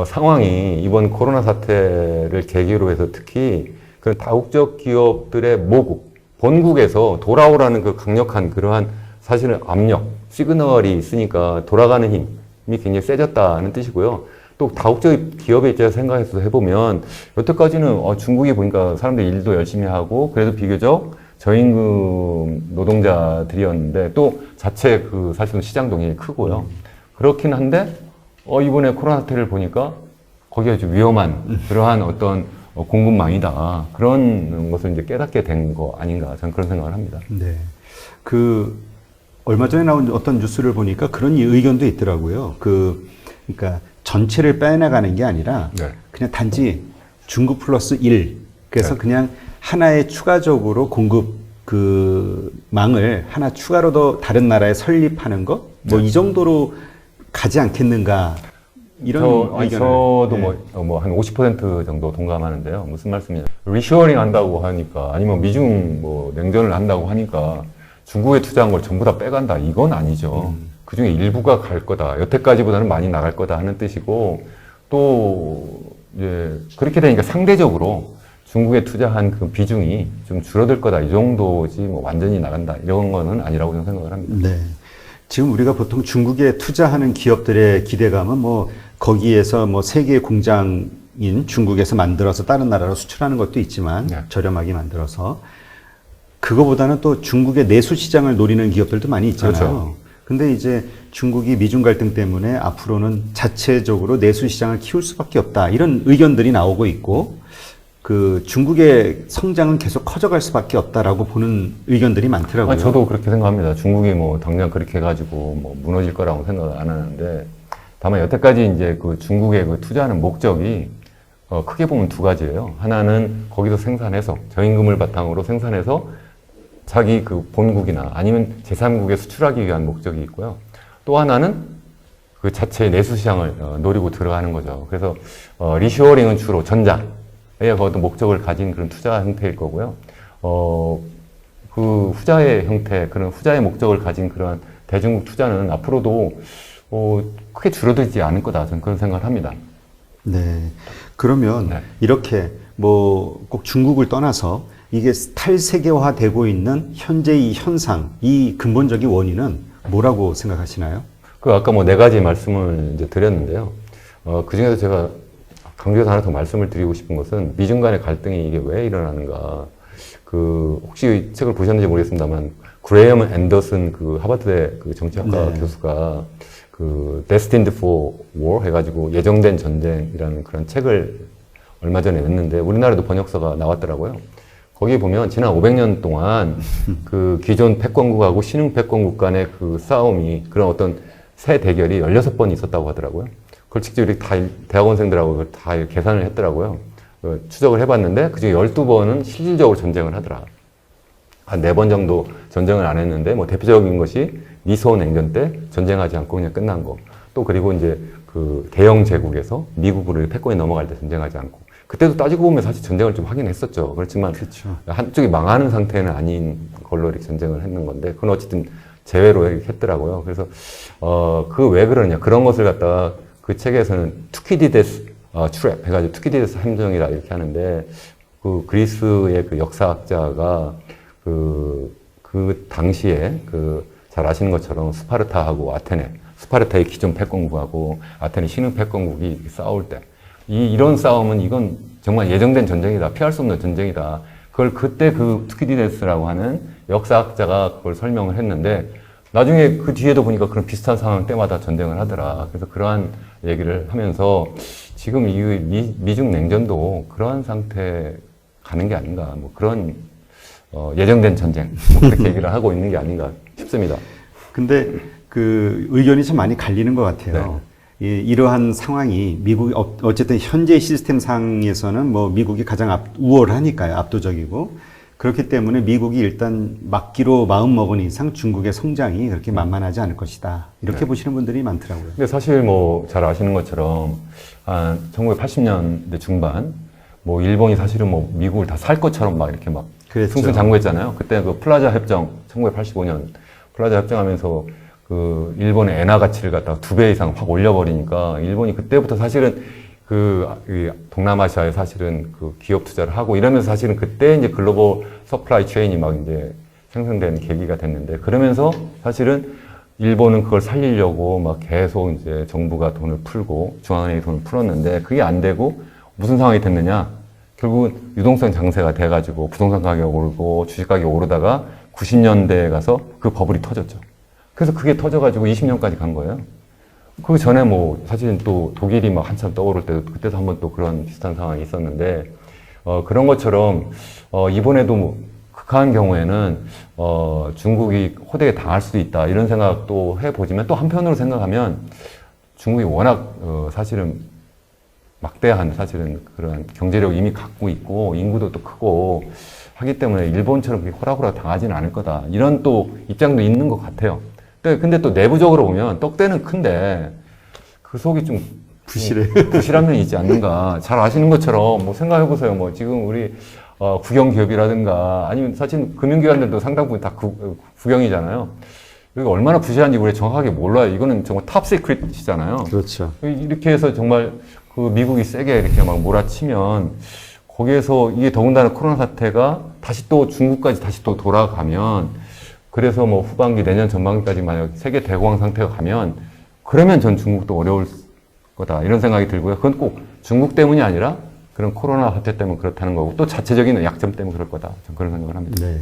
상황이 이번 코로나 사태를 계기로 해서 특히 그 다국적 기업들의 모국, 본국에서 돌아오라는 그 강력한 그러한 사실은 압력, 시그널이 있으니까 돌아가는 힘이 굉장히 세졌다는 뜻이고요. 또 다국적 기업의 입장에서 생각해서 해보면 여태까지는 중국이 보니까 사람들 일도 열심히 하고 그래도 비교적 저임금 노동자들이었는데 또 자체 그 사실은 시장 동향이 크고요. 그렇긴 한데 이번에 코로나 사태를 보니까 거기가 좀 위험한 그러한 어떤 공급망이다. 그런 것을 이제 깨닫게 된 거 아닌가 저는 그런 생각을 합니다. 네. 얼마 전에 나온 어떤 뉴스를 보니까 그런 의견도 있더라고요. 그러니까 전체를 빼나가는 게 아니라 네. 그냥 단지 중국 플러스 1. 그래서 네. 그냥 하나의 추가적으로 공급 망을 하나 추가로 더 다른 나라에 설립하는 거? 뭐 이 정도로 가지 않겠는가. 이런 의견을. 저도 예. 뭐 한 50% 정도 동감하는데요. 무슨 말씀이냐? 리쇼어링 한다고 하니까 아니면 미중 뭐 냉전을 한다고 하니까 중국에 투자한 걸 전부 다 빼간다. 이건 아니죠. 그 중에 일부가 갈 거다. 여태까지보다는 많이 나갈 거다 하는 뜻이고 또 그렇게 되니까 상대적으로 중국에 투자한 그 비중이 좀 줄어들 거다. 이 정도지 뭐 완전히 나간다. 이런 거는 아니라고 저는 생각을 합니다. 네. 지금 우리가 보통 중국에 투자하는 기업들의 기대감은 뭐 거기에서 뭐 세계 공장인 중국에서 만들어서 다른 나라로 수출하는 것도 있지만 네. 저렴하게 만들어서 그거보다는 또 중국의 내수 시장을 노리는 기업들도 많이 있잖아요. 그렇죠. 근데 이제 중국이 미중 갈등 때문에 앞으로는 자체적으로 내수 시장을 키울 수밖에 없다. 이런 의견들이 나오고 있고 그 중국의 성장은 계속 커져갈 수밖에 없다라고 보는 의견들이 많더라고요. 아니, 저도 그렇게 생각합니다. 중국이 뭐 당장 그렇게 해가지고 뭐 무너질 거라고 생각 안 하는데 다만 여태까지 이제 그 중국의 그 투자하는 목적이 크게 보면 두 가지예요. 하나는 거기서 생산해서 저임금을 바탕으로 생산해서 자기 그 본국이나 아니면 제3국에 수출하기 위한 목적이 있고요. 또 하나는 그 자체의 내수 시장을 노리고 들어가는 거죠. 그래서 리쇼어링은 주로 전장에 어떤 목적을 가진 그런 투자 형태일 거고요. 그 후자의 형태, 그런 후자의 목적을 가진 그런 대중국 투자는 앞으로도 크게 줄어들지 않을 거다. 저는 그런 생각을 합니다. 네. 그러면 네. 이렇게 뭐 꼭 중국을 떠나서 이게 탈세계화 되고 있는 현재 이 현상, 이 근본적인 원인은 뭐라고 생각하시나요? 그 아까 뭐 네 가지 말씀을 이제 드렸는데요. 그 중에서 제가 강조해서 하나 더 말씀을 드리고 싶은 것은 미중 간의 갈등이 이게 왜 일어나는가. 그 혹시 책을 보셨는지 모르겠습니다만 그레이엄 앤더슨 그 하버드대 그 정치학과 네. 교수가 그 Destined for War 해가지고 예정된 전쟁이라는 그런 책을 얼마 전에 냈는데 우리나라도 번역서가 나왔더라고요. 거기에 보면 지난 500년 동안 그 기존 패권국하고 신흥 패권국 간의 그 싸움이 그런 어떤 새 대결이 16번 있었다고 하더라고요. 그걸 직접 이렇게 다 대학원생들하고 그걸 다 계산을 했더라고요. 추적을 해봤는데 그중에 12번은 실질적으로 전쟁을 하더라. 한 4번 정도 전쟁을 안 했는데 뭐 대표적인 것이 미소 냉전 때 전쟁하지 않고 그냥 끝난 거. 또 그리고 이제 그 대영 제국에서 미국으로 패권이 넘어갈 때 전쟁하지 않고. 그때도 따지고 보면 사실 전쟁을 좀 하긴 했었죠. 그렇지만 그렇죠. 한쪽이 망하는 상태는 아닌 걸로 이렇게 전쟁을 했는 건데 그건 어쨌든 제외로 이렇게 했더라고요. 그래서 그 왜 그러냐 그런 것을 갖다가 그 책에서는 투키디데스 트랩 해가지고 투키디데스 함정이라 이렇게 하는데 그 그리스의 그 역사학자가 그 당시에 잘 아시는 것처럼 스파르타하고 아테네, 스파르타의 기존 패권국하고 아테네 신흥 패권국이 싸울 때 이런 싸움은 이건 정말 예정된 전쟁이다. 피할 수 없는 전쟁이다. 그걸 그때 그 투키디데스라고 하는 역사학자가 그걸 설명을 했는데 나중에 그 뒤에도 보니까 그런 비슷한 상황 때마다 전쟁을 하더라. 그래서 그러한 얘기를 하면서 지금 이 미중 냉전도 그러한 상태 가는 게 아닌가. 뭐 그런 예정된 전쟁 뭐 그렇게 얘기를 하고 있는 게 아닌가 싶습니다. 근데 그 의견이 좀 많이 갈리는 것 같아요. 이러한 상황이 미국이 어쨌든 현재 시스템 상에서는 뭐 미국이 가장 우월하니까요. 압도적이고. 그렇기 때문에 미국이 일단 막기로 마음먹은 이상 중국의 성장이 그렇게 만만하지 않을 것이다. 이렇게 보시는 분들이 많더라고요. 근데 사실 뭐 잘 아시는 것처럼 한 1980년대 중반 뭐 일본이 사실은 뭐 미국을 다 살 것처럼 막 이렇게 막 그랬죠. 승승장구했잖아요. 그때 그 플라자 협정 1985년 플라자 협정하면서 그 일본의 엔화 가치를 갖다가 2배 이상 확 올려버리니까 일본이 그때부터 사실은 이 동남아시아에 사실은 그 기업 투자를 하고 이러면서 사실은 그때 이제 글로벌 서플라이 체인이 막 이제 생성된 계기가 됐는데 그러면서 사실은 일본은 그걸 살리려고 막 계속 이제 정부가 돈을 풀고 중앙은행이 돈을 풀었는데 그게 안 되고 무슨 상황이 됐느냐? 결국은 유동성 장세가 돼가지고 부동산 가격이 오르고 주식 가격이 오르다가 90년대에 가서 그 버블이 터졌죠. 그래서 그게 터져가지고 20년까지 간 거예요. 그 전에 뭐 사실은 또 독일이 막 한참 떠오를 때도 그때도 한번 또 그런 비슷한 상황이 있었는데 그런 것처럼 이번에도 뭐 극한 경우에는 중국이 호되게 당할 수도 있다 이런 생각도 해보지만 또 한편으로 생각하면 중국이 워낙 사실은 막대한 사실은 그런 경제력 이미 갖고 있고 인구도 또 크고 하기 때문에 일본처럼 그렇게 호락호락 당하지는 않을 거다 이런 또 입장도 있는 것 같아요. 근데 또 내부적으로 보면 떡대는 큰데 그 속이 좀 부실해. 부실한 면이 있지 않는가. 잘 아시는 것처럼 뭐 생각해보세요. 뭐 지금 우리 국영 기업이라든가 아니면 사실 금융기관들도 상당 부분 다 국영이잖아요. 이게 얼마나 부실한지 우리가 정확하게 몰라요. 이거는 정말 탑 시크릿이잖아요. 그렇죠. 이렇게 해서 정말 그 미국이 세게 이렇게 막 몰아치면 거기에서 이게 더군다나 코로나 사태가 다시 또 중국까지 다시 또 돌아가면 그래서 뭐 후반기 내년 전반기까지 만약 세계 대공황 상태가 가면 그러면 전 중국도 어려울 거다 이런 생각이 들고요. 그건 꼭 중국 때문이 아니라 그런 코로나 사태 때문에 그렇다는 거고 또 자체적인 약점 때문에 그럴 거다. 전 그런 생각을 합니다. 네.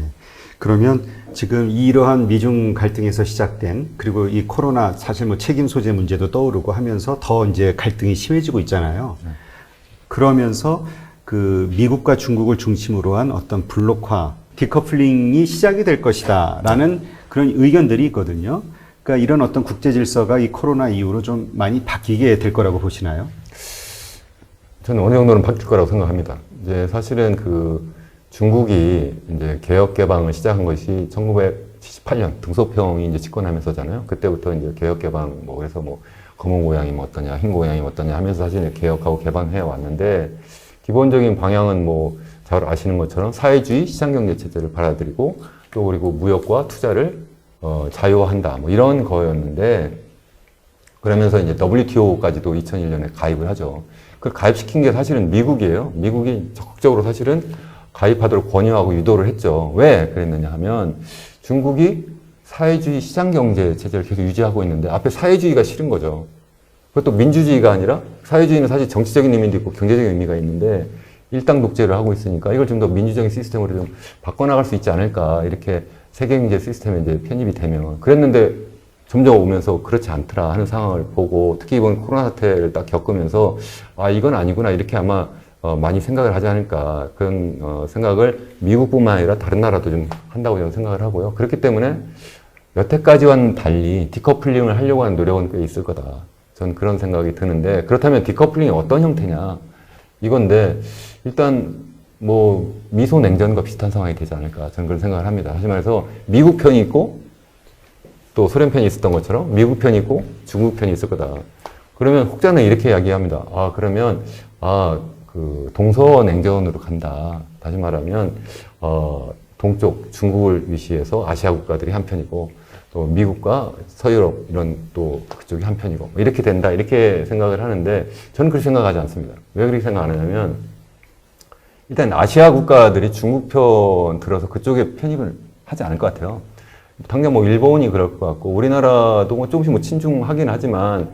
그러면 지금 이러한 미중 갈등에서 시작된 그리고 이 코로나 사실 뭐 책임 소재 문제도 떠오르고 하면서 더 이제 갈등이 심해지고 있잖아요. 네. 그러면서 그 미국과 중국을 중심으로 한 어떤 블록화, 디커플링이 시작이 될 것이다라는 그런 의견들이 있거든요. 그러니까 이런 어떤 국제 질서가 이 코로나 이후로 좀 많이 바뀌게 될 거라고 보시나요? 저는 어느 정도는 바뀔 거라고 생각합니다. 이제 사실은 그 중국이 이제 개혁 개방을 시작한 것이 1978년 등소평이 이제 집권하면서잖아요. 그때부터 이제 개혁 개방 뭐 그래서 뭐 검은 고양이 뭐 어떠냐, 흰 고양이 뭐 어떠냐 하면서 사실 개혁하고 개방해 왔는데 기본적인 방향은 뭐 잘 아시는 것처럼 사회주의 시장경제 체제를 받아들이고 또 그리고 무역과 투자를 자유화한다 뭐 이런 거였는데 그러면서 이제 WTO까지도 2001년에 가입을 하죠. 그 가입시킨 게 사실은 미국이에요. 미국이 적극적으로 사실은 가입하도록 권유하고 유도를 했죠. 왜 그랬느냐 하면 중국이 사회주의 시장경제 체제를 계속 유지하고 있는데 앞에 사회주의가 싫은 거죠. 그것도 민주주의가 아니라 사회주의는 사실 정치적인 의미도 있고 경제적인 의미가 있는데 일당 독재를 하고 있으니까 이걸 좀 더 민주적인 시스템으로 좀 바꿔나갈 수 있지 않을까 이렇게 세계경제 시스템에 이제 편입이 되면 그랬는데 점점 오면서 그렇지 않더라 하는 상황을 보고 특히 이번 코로나 사태를 딱 겪으면서 아 이건 아니구나 이렇게 아마 많이 생각을 하지 않을까 그런 생각을 미국뿐만 아니라 다른 나라도 좀 한다고 저는 생각을 하고요. 그렇기 때문에 여태까지와는 달리 디커플링을 하려고 하는 노력은 꽤 있을 거다. 전 그런 생각이 드는데 그렇다면 디커플링이 어떤 형태냐 이건데 일단 뭐 미소 냉전과 비슷한 상황이 되지 않을까 저는 그런 생각을 합니다. 다시 말해서 미국 편이 있고 또 소련 편이 있었던 것처럼 미국 편이 있고 중국 편이 있을 거다. 그러면 혹자는 이렇게 이야기합니다. 아 그러면 그 동서냉전으로 간다. 다시 말하면 동쪽 중국을 위시해서 아시아 국가들이 한 편이고 또 미국과 서유럽 이런 또 그쪽이 한 편이고 이렇게 된다 이렇게 생각을 하는데 저는 그렇게 생각하지 않습니다. 왜 그렇게 생각하느냐면 일단 아시아 국가들이 중국 편 들어서 그쪽에 편입을 하지 않을 것 같아요. 당장 뭐 일본이 그럴 것 같고 우리나라도 뭐 조금씩 뭐 친중하긴 하지만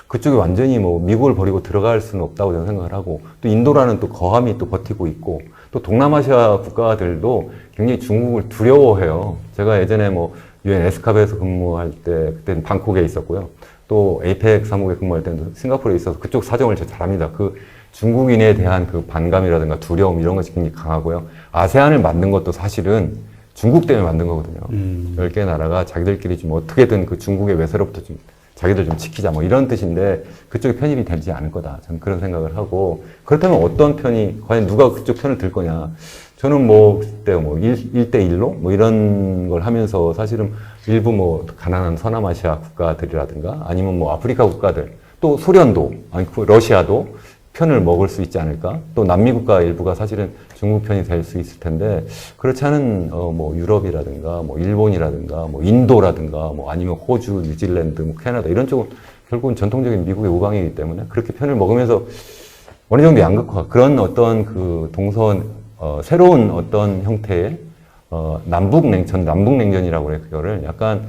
그쪽이 완전히 뭐 미국을 버리고 들어갈 수는 없다고 저는 생각을 하고 또 인도라는 또 거함이 또 버티고 있고 또 동남아시아 국가들도 굉장히 중국을 두려워해요. 제가 예전에 뭐 UN 에스카베에서 근무할 때 그때는 방콕에 있었고요. 또 에이펙 사무국에 근무할 때는 싱가포르에 있어서 그쪽 사정을 잘 압니다. 그 중국인에 대한 그 반감이라든가 두려움 이런 것이 굉장히 강하고요. 아세안을 만든 것도 사실은 중국 때문에 만든 거거든요. 10개 나라가 자기들끼리 좀 어떻게든 그 중국의 외세로부터 좀 자기들 좀 지키자 뭐 이런 뜻인데 그쪽에 편입이 되지 않을 거다. 저는 그런 생각을 하고 그렇다면 어떤 편이 과연 누가 그쪽 편을 들 거냐. 저는 뭐 그때 뭐 1대1로 뭐 이런 걸 하면서 사실은 일부 뭐 가난한 서남아시아 국가들이라든가 아니면 뭐 아프리카 국가들 또 소련도 아니 러시아도 편을 먹을 수 있지 않을까? 또 남미 국가 일부가 사실은 중국 편이 될 수 있을 텐데 그렇지 않은 뭐 유럽이라든가 뭐 일본이라든가 뭐 인도라든가 뭐 아니면 호주, 뉴질랜드, 뭐 캐나다 이런 쪽은 결국은 전통적인 미국의 우방이기 때문에 그렇게 편을 먹으면서 어느 정도 양극화 그런 어떤 그 새로운 어떤 형태의 남북냉전이라고 그래요. 그거를 약간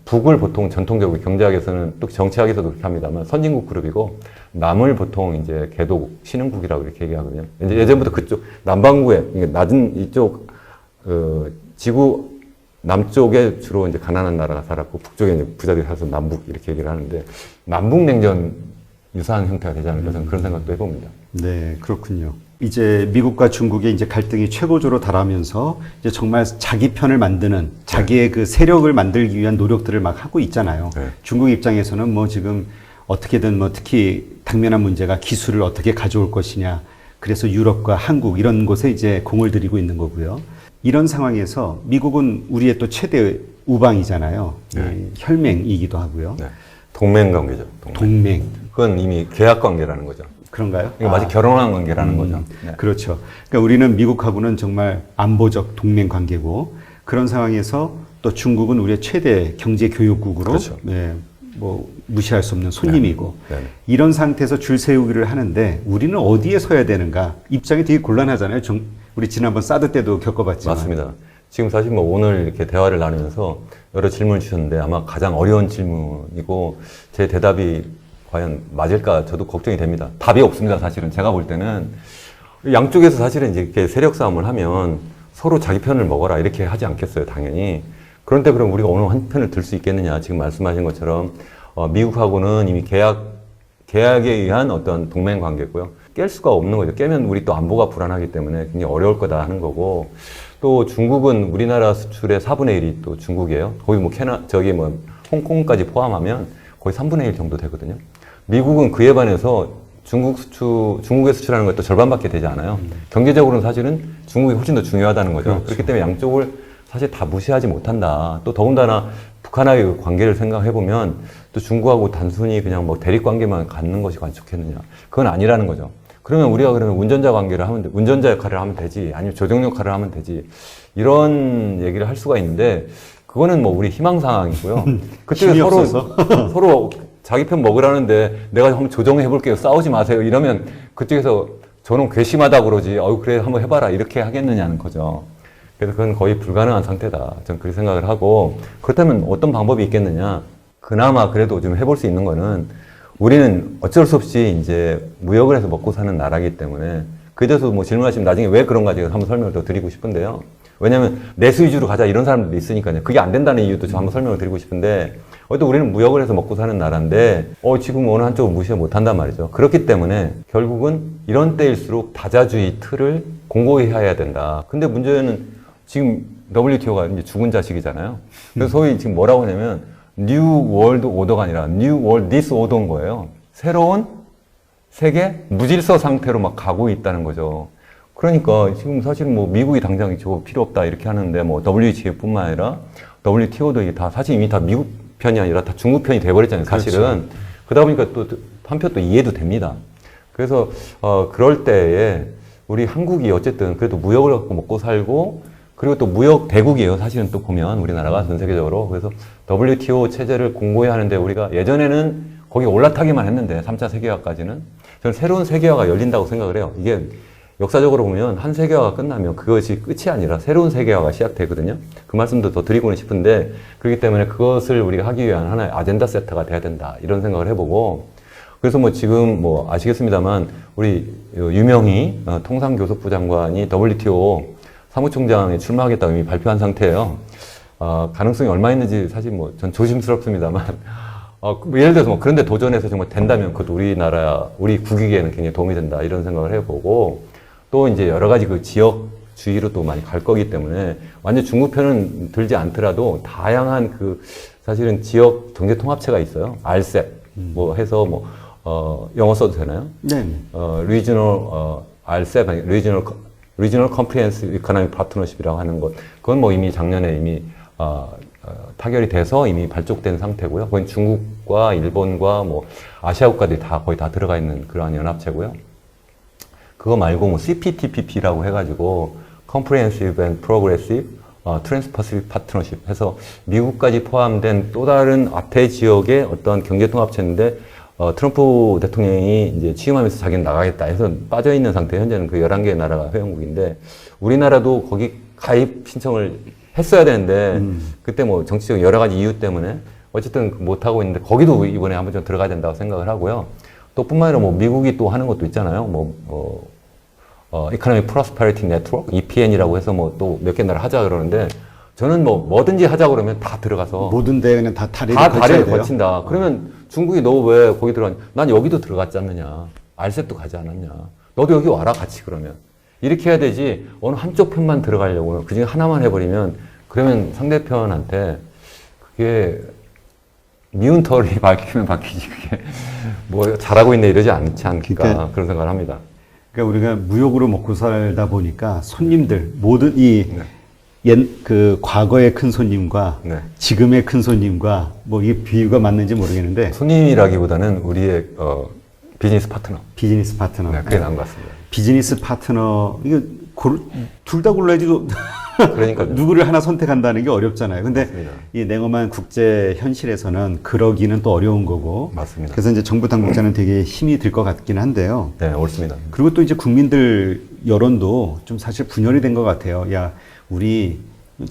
북을 보통 전통적으로 경제학에서는 또 정치학에서도 그렇게 합니다만 선진국 그룹이고 남을 보통 이제 개도국, 신흥국이라고 이렇게 얘기하거든요. 이제 예전부터 그쪽 남반구에 낮은 이쪽 지구 남쪽에 주로 이제 가난한 나라가 살았고 북쪽에 이제 부자들이 살아서 남북 이렇게 얘기를 하는데 남북냉전 유사한 형태가 되지 않을까 저는 그런 생각도 해봅니다. 네, 그렇군요. 이제 미국과 중국의 이제 갈등이 최고조로 달하면서 이제 정말 자기 편을 만드는 자기의 그 세력을 만들기 위한 노력들을 막 하고 있잖아요. 네. 중국 입장에서는 뭐 지금 어떻게든 뭐 특히 당면한 문제가 기술을 어떻게 가져올 것이냐. 그래서 유럽과 한국 이런 곳에 이제 공을 들이고 있는 거고요. 이런 상황에서 미국은 우리의 또 최대 우방이잖아요. 네. 혈맹이기도 하고요. 네. 동맹 관계죠. 동맹. 그건 이미 계약 관계라는 거죠. 그런가요? 이거 마치 결혼한 관계라는 거죠. 네. 그렇죠. 그러니까 우리는 미국하고는 정말 안보적 동맹 관계고 그런 상황에서 또 중국은 우리의 최대 경제 교역국으로 그렇죠. 뭐 무시할 수 없는 손님이고 네. 네. 이런 상태에서 줄 세우기를 하는데 우리는 어디에 서야 되는가 입장이 되게 곤란하잖아요. 우리 지난번 사드 때도 겪어봤지만 맞습니다. 지금 사실 뭐 오늘 이렇게 대화를 나누면서 여러 질문을 주셨는데 아마 가장 어려운 질문이고 제 대답이 과연 맞을까 저도 걱정이 됩니다. 답이 없습니다. 사실은 제가 볼 때는 양쪽에서 사실은 이제 이렇게 세력 싸움을 하면 서로 자기 편을 먹어라 이렇게 하지 않겠어요. 당연히. 그런데 그럼 우리가 어느 한 편을 들 수 있겠느냐. 지금 말씀하신 것처럼 미국하고는 이미 계약에 의한 어떤 동맹 관계고요. 깰 수가 없는 거죠. 깨면 우리 또 안보가 불안하기 때문에 굉장히 어려울 거다 하는 거고 또 중국은 우리나라 수출의 4분의 1이 또 중국이에요. 거의 뭐 홍콩까지 포함하면 거의 3분의 1 정도 되거든요. 미국은 그에 반해서 중국에 수출하는 것도 절반밖에 되지 않아요. 경제적으로는 사실은 중국이 훨씬 더 중요하다는 거죠. 그렇죠. 그렇기 때문에 양쪽을 사실 다 무시하지 못한다. 또 더군다나 북한과의 관계를 생각해 보면 또 중국하고 단순히 그냥 뭐 대립 관계만 갖는 것이 과연 좋겠느냐. 그건 아니라는 거죠. 그러면 우리가 그러면 운전자 역할을 하면 되지. 아니면 조정 역할을 하면 되지. 이런 얘기를 할 수가 있는데 그거는 뭐 우리 희망 상황이고요. 그때 서로 자기 편 먹으라는데 내가 한번 조정해 볼게요. 싸우지 마세요. 이러면 그쪽에서 저는 괘씸하다고 그러지. 그래 한번 해봐라. 이렇게 하겠느냐는 거죠. 그래서 그건 거의 불가능한 상태다. 저는 그렇게 생각을 하고 그렇다면 어떤 방법이 있겠느냐. 그나마 그래도 좀 해볼 수 있는 거는 우리는 어쩔 수 없이 이제 무역을 해서 먹고 사는 나라이기 때문에 그에 대해서 뭐 질문하시면 나중에 왜 그런가 제가 한번 설명을 더 드리고 싶은데요. 왜냐하면 내수 위주로 가자 이런 사람들도 있으니까요. 그게 안 된다는 이유도 저 한번 설명을 드리고 싶은데 또 우리는 무역을 해서 먹고 사는 나라인데 지금 어느 한쪽을 무시 못한단 말이죠. 그렇기 때문에 결국은 이런 때일수록 다자주의 틀을 공고히 해야 된다. 근데 문제는 지금 WTO가 이제 죽은 자식이잖아요. 그래서 소위 지금 뭐라고 하냐면 New World Order가 아니라 New World Disorder인 거예요. 새로운 세계 무질서 상태로 막 가고 있다는 거죠. 그러니까 지금 사실 뭐 미국이 당장 저거 필요 없다 이렇게 하는데 뭐 WTO뿐만 아니라 WTO도 이게 다 사실 이미 다 미국 편이 아니라 다 중국 편이 돼버렸잖아요. 사실은. 그렇죠. 그러다 보니까 또 한편 또 이해도 됩니다. 그래서 그럴 때에 우리 한국이 어쨌든 그래도 무역을 갖고 먹고 살고 그리고 또 무역 대국이에요. 사실은 또 보면 우리나라가 전 세계적으로. 그래서 WTO 체제를 공고히 하는데 우리가 예전에는 거기 올라타기만 했는데 3차 세계화까지는 저는 새로운 세계화가 열린다고 생각을 해요. 이게 역사적으로 보면 한 세계화가 끝나면 그것이 끝이 아니라 새로운 세계화가 시작되거든요. 그 말씀도 더 드리고는 싶은데 그렇기 때문에 그것을 우리가 하기 위한 하나의 아젠다 세터가 돼야 된다. 이런 생각을 해보고 그래서 뭐 지금 뭐 아시겠습니다만 우리 유명희 통상교섭부 장관이 WTO 사무총장에 출마하겠다고 이미 발표한 상태예요. 가능성이 얼마 있는지 사실 뭐 전 조심스럽습니다만 뭐 예를 들어서 뭐 그런데 도전해서 정말 된다면 그것도 우리 국익에는 굉장히 도움이 된다 이런 생각을 해보고 또 이제 여러 가지 그 지역주의로 또 많이 갈 거기 때문에 완전 중국 편은 들지 않더라도 다양한 그 사실은 지역 경제 통합체가 있어요. RCEP 뭐 해서 뭐 영어 써도 되나요? 네. RCEP 아니 Regional Comprehensive Economic Partnership이라고 하는 것 그건 뭐 이미 작년에 이미 타결이 돼서 이미 발족된 상태고요. 거기 중국과 일본과 뭐 아시아 국가들이 거의 다 들어가 있는 그러한 연합체고요. 그거 말고 뭐 CPTPP라고 해가지고 Comprehensive and Progressive Trans-Pacific Partnership 해서 미국까지 포함된 또 다른 아태 지역의 어떤 경제통합체인데 트럼프 대통령이 이제 취임하면서 자기는 나가겠다 해서 빠져있는 상태, 현재는 그 11개의 나라가 회원국인데, 우리나라도 거기 가입 신청을 했어야 되는데, 그때 뭐 정치적 여러 가지 이유 때문에 어쨌든 못하고 있는데, 거기도 이번에 한번 좀 들어가야 된다고 생각을 하고요. 또 뿐만 아니라 뭐 미국이 또 하는 것도 있잖아요. Economic Prosperity Network, EPN이라고 해서 뭐 또 몇 개 나라 하자 그러는데, 저는 뭐든지 하자 그러면 다 들어가서 모든 데 그냥 다 다리를 거친다. 그러면 중국이 너 왜 거기 들어가냐? 난 여기도 들어갔지 않느냐? 알셉도 가지 않았냐? 너도 여기 와라 같이 그러면 이렇게 해야 되지. 어느 한쪽 편만 들어가려고 그중에 하나만 해버리면 그러면 상대편한테 그게 미운 털이 밝히면 밝히지 그게 뭐 잘하고 있네 이러지 않지 않을까 그러니까, 그런 생각을 합니다. 그러니까 우리가 무역으로 먹고 살다 보니까 손님들 모든 이 그 과거의 큰 손님과 네. 지금의 큰 손님과 뭐 이게 비유가 맞는지 모르겠는데 손님이라기보다는 우리의 비즈니스 파트너. 비즈니스 파트너. 네, 그게 나은 것 같습니다. 비즈니스 파트너 이거 둘 다 골라야지. 그러니까요. 누구를 하나 선택한다는 게 어렵잖아요. 근데 맞습니다. 이 냉엄한 국제 현실에서는 그러기는 또 어려운 거고. 맞습니다. 그래서 이제 정부 당국자는 되게 힘이 들 것 같긴 한데요. 네, 옳습니다. 그리고 또 이제 국민들 여론도 좀 사실 분열이 된 것 같아요. 야, 우리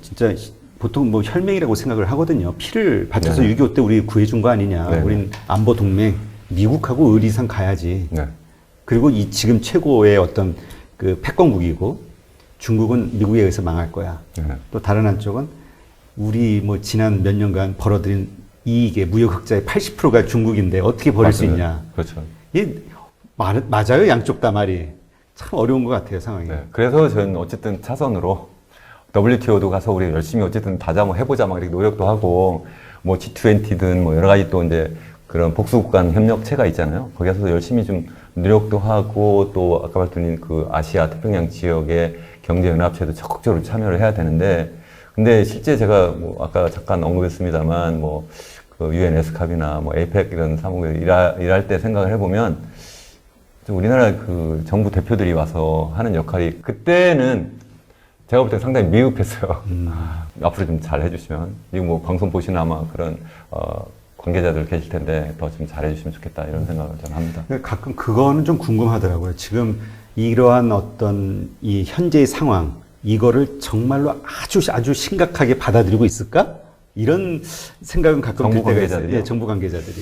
진짜 보통 뭐 혈맹이라고 생각을 하거든요. 피를 바쳐서 네. 6.25 때 우리 구해준 거 아니냐. 네. 우린 안보 동맹, 미국하고 의리상 가야지. 네. 그리고 이 지금 최고의 어떤 그 패권국이고 중국은 미국에 의해서 망할 거야. 네. 또 다른 한쪽은 우리 뭐 지난 몇 년간 벌어들인 이익의 무역 흑자의 80%가 중국인데 어떻게 버릴 수 맞습니다. 있냐. 그렇죠. 이게 맞아요, 양쪽 다 말이. 참 어려운 것 같아요, 상황이. 네. 그래서 저는 어쨌든 차선으로 WTO도 가서 우리 열심히 어쨌든 다자 뭐 해보자 막 이렇게 노력도 하고 뭐 G20든 뭐 여러 가지 또 이제 그런 복수국 간 협력체가 있잖아요. 거기 가서 열심히 좀 노력도 하고 또 아까 말씀드린 그 아시아 태평양 지역의 경제연합체도 적극적으로 참여를 해야 되는데 근데 실제 제가 뭐 아까 잠깐 언급했습니다만 뭐 그 UN 에스캅이나 뭐 에이펙 이런 사무국에 일할 때 생각을 해보면 우리나라 그 정부 대표들이 와서 하는 역할이 그때는 제가 볼 때 상당히 미흡했어요. 앞으로 좀 잘 해주시면 이거 뭐 방송 보시는 아마 그런 관계자들 계실 텐데 더 좀 잘해주시면 좋겠다 이런 생각을 저는 합니다. 가끔 그거는 좀 궁금하더라고요. 지금 이러한 어떤 이 현재의 상황, 이거를 정말로 아주 심각하게 받아들이고 있을까? 이런 생각은 가끔 들 정부 때가 있어요. 관계자들이요? 예, 정부 관계자들이.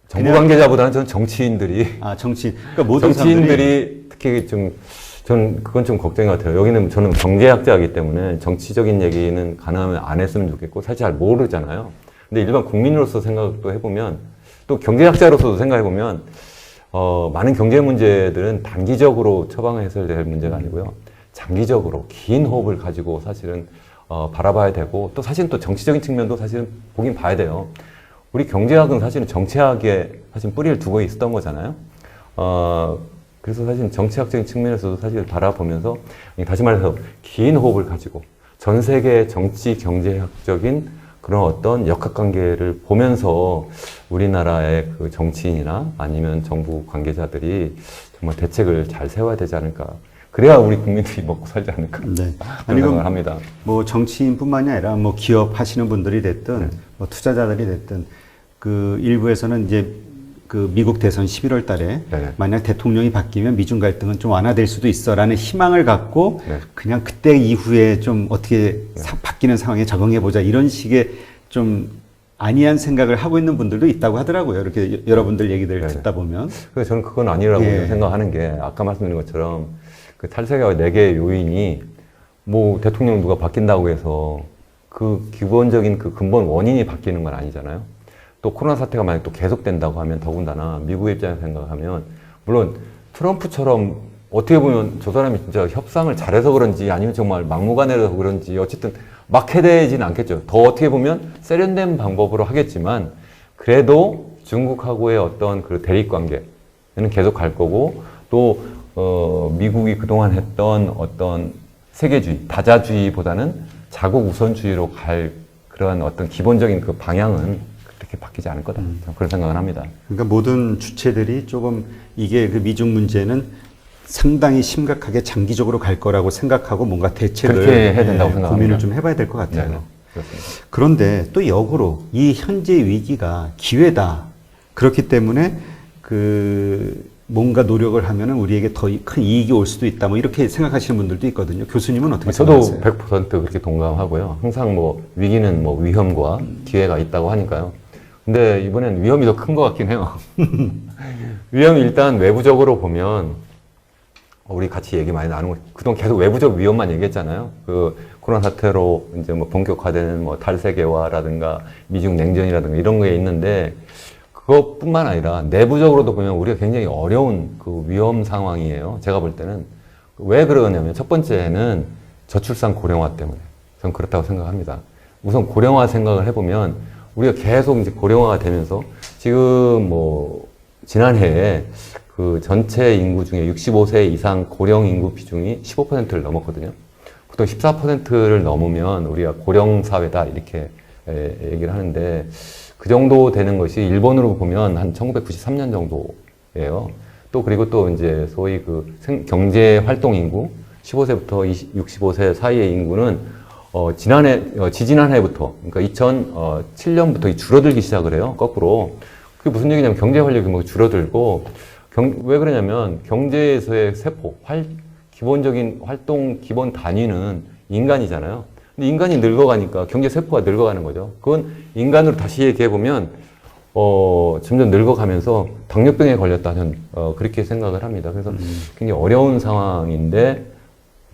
정부 관계자보다는 저는 정치인들이 아, 정치인. 그러니까 모든 정치인들이 특히 좀 저는 그건 좀 걱정인 것 같아요. 여기는 저는 경제학자이기 때문에 정치적인 얘기는 가능하면 안 했으면 좋겠고 사실 잘 모르잖아요. 근데 일반 국민으로서 생각도 해보면 또 경제학자로서도 생각해보면 많은 경제 문제들은 단기적으로 처방을 해결될 문제가 아니고요. 장기적으로 긴 호흡을 가지고 사실은 바라봐야 되고 또 사실은 또 정치적인 측면도 사실은 보긴 봐야 돼요. 우리 경제학은 사실은 정치학에 사실 뿌리를 두고 있었던 거잖아요. 그래서 사실 정치학적인 측면에서도 사실 바라보면서 다시 말해서 긴 호흡을 가지고 전 세계 정치 경제학적인 그런 어떤 역학관계를 보면서 우리나라의 그 정치인이나 아니면 정부 관계자들이 정말 대책을 잘 세워야 되지 않을까. 그래야 우리 국민들이 먹고 살지 않을까. 네. 그런 생각을 합니다. 뭐 정치인뿐만이 아니라 뭐 기업 하시는 분들이 됐든 뭐 투자자들이 됐든 그 일부에서는 이제 그 미국 대선 11월 달에 네네. 만약 대통령이 바뀌면 미중 갈등은 좀 완화될 수도 있어라는 희망을 갖고 네. 그냥 그때 이후에 좀 어떻게 바뀌는 상황에 적응해 보자 이런 식의 좀 안이한 생각을 하고 있는 분들도 있다고 하더라고요. 이렇게 여러분들 얘기들 네네. 듣다 보면. 그래서 저는 그건 아니라고 예. 생각하는 게 아까 말씀드린 것처럼 그 탈세계와 4개의 요인이 뭐 대통령 누가 바뀐다고 해서 그 기본적인 그 근본 원인이 바뀌는 건 아니잖아요. 또 코로나 사태가 만약 또 계속된다고 하면 더군다나 미국의 입장에서 생각하면 물론 트럼프처럼 어떻게 보면 저 사람이 진짜 협상을 잘해서 그런지 아니면 정말 막무가내라서 그런지 어쨌든 막 해대지는 않겠죠. 더 어떻게 보면 세련된 방법으로 하겠지만 그래도 중국하고의 어떤 그 대립 관계는 계속 갈 거고 또 미국이 그동안 했던 어떤 세계주의, 다자주의보다는 자국 우선주의로 갈 그러한 어떤 기본적인 그 방향은 그렇게 바뀌지 않을 거다. 저는 그런 생각을 합니다. 그러니까 모든 주체들이 조금 이게 그 미중 문제는 상당히 심각하게 장기적으로 갈 거라고 생각하고 뭔가 대책을 그렇게 해야 된다고 생각합니다. 고민을 좀 해봐야 될 것 같아요. 네, 그렇습니다. 그런데 또 역으로 이 현재 위기가 기회다. 그렇기 때문에 그 뭔가 노력을 하면은 우리에게 더 큰 이익이 올 수도 있다. 뭐 이렇게 생각하시는 분들도 있거든요. 교수님은 어떻게 저도 생각하세요? 100% 그렇게 동감하고요. 항상 뭐 위기는 뭐 위험과 기회가 있다고 하니까요. 근데 이번엔 위험이 더 큰 것 같긴 해요. 위험이 일단 외부적으로 보면 우리 같이 얘기 많이 나누고 그동안 계속 외부적 위험만 얘기했잖아요. 그 코로나 사태로 이제 뭐 본격화되는 뭐 탈세계화라든가 미중 냉전이라든가 이런 게 있는데 그것뿐만 아니라 내부적으로도 보면 우리가 굉장히 어려운 그 위험 상황이에요. 제가 볼 때는 왜 그러냐면 첫 번째는 저출산 고령화 때문에 저는 그렇다고 생각합니다. 우선 고령화 생각을 해보면 우리가 계속 이제 고령화가 되면서 지금 뭐 지난해에 그 전체 인구 중에 65세 이상 고령 인구 비중이 15%를 넘었거든요. 보통 14%를 넘으면 우리가 고령 사회다 이렇게 얘기를 하는데 그 정도 되는 것이 일본으로 보면 한 1993년 정도예요. 또 그리고 또 이제 소위 그 경제 활동 인구 15세부터 65세 사이의 인구는 지지난해부터 그러니까 2007년부터 줄어들기 시작을 해요. 거꾸로. 그게 무슨 얘기냐면 경제 활력이 뭐 줄어들고 왜 그러냐면 경제에서의 세포, 기본적인 활동 기본 단위는 인간이잖아요. 근데 인간이 늙어가니까 경제 세포가 늙어가는 거죠. 그건 인간으로 다시 얘기해 보면 점점 늙어가면서 당뇨병에 걸렸다 저는 그렇게 생각을 합니다. 그래서 굉장히 어려운 상황인데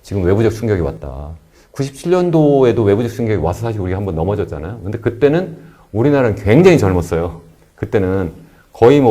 지금 외부적 충격이 왔다. 97년도에도 외부적 충격이 와서 사실 우리가 한번 넘어졌잖아요. 근데 그때는 우리나라는 굉장히 젊었어요. 그때는 거의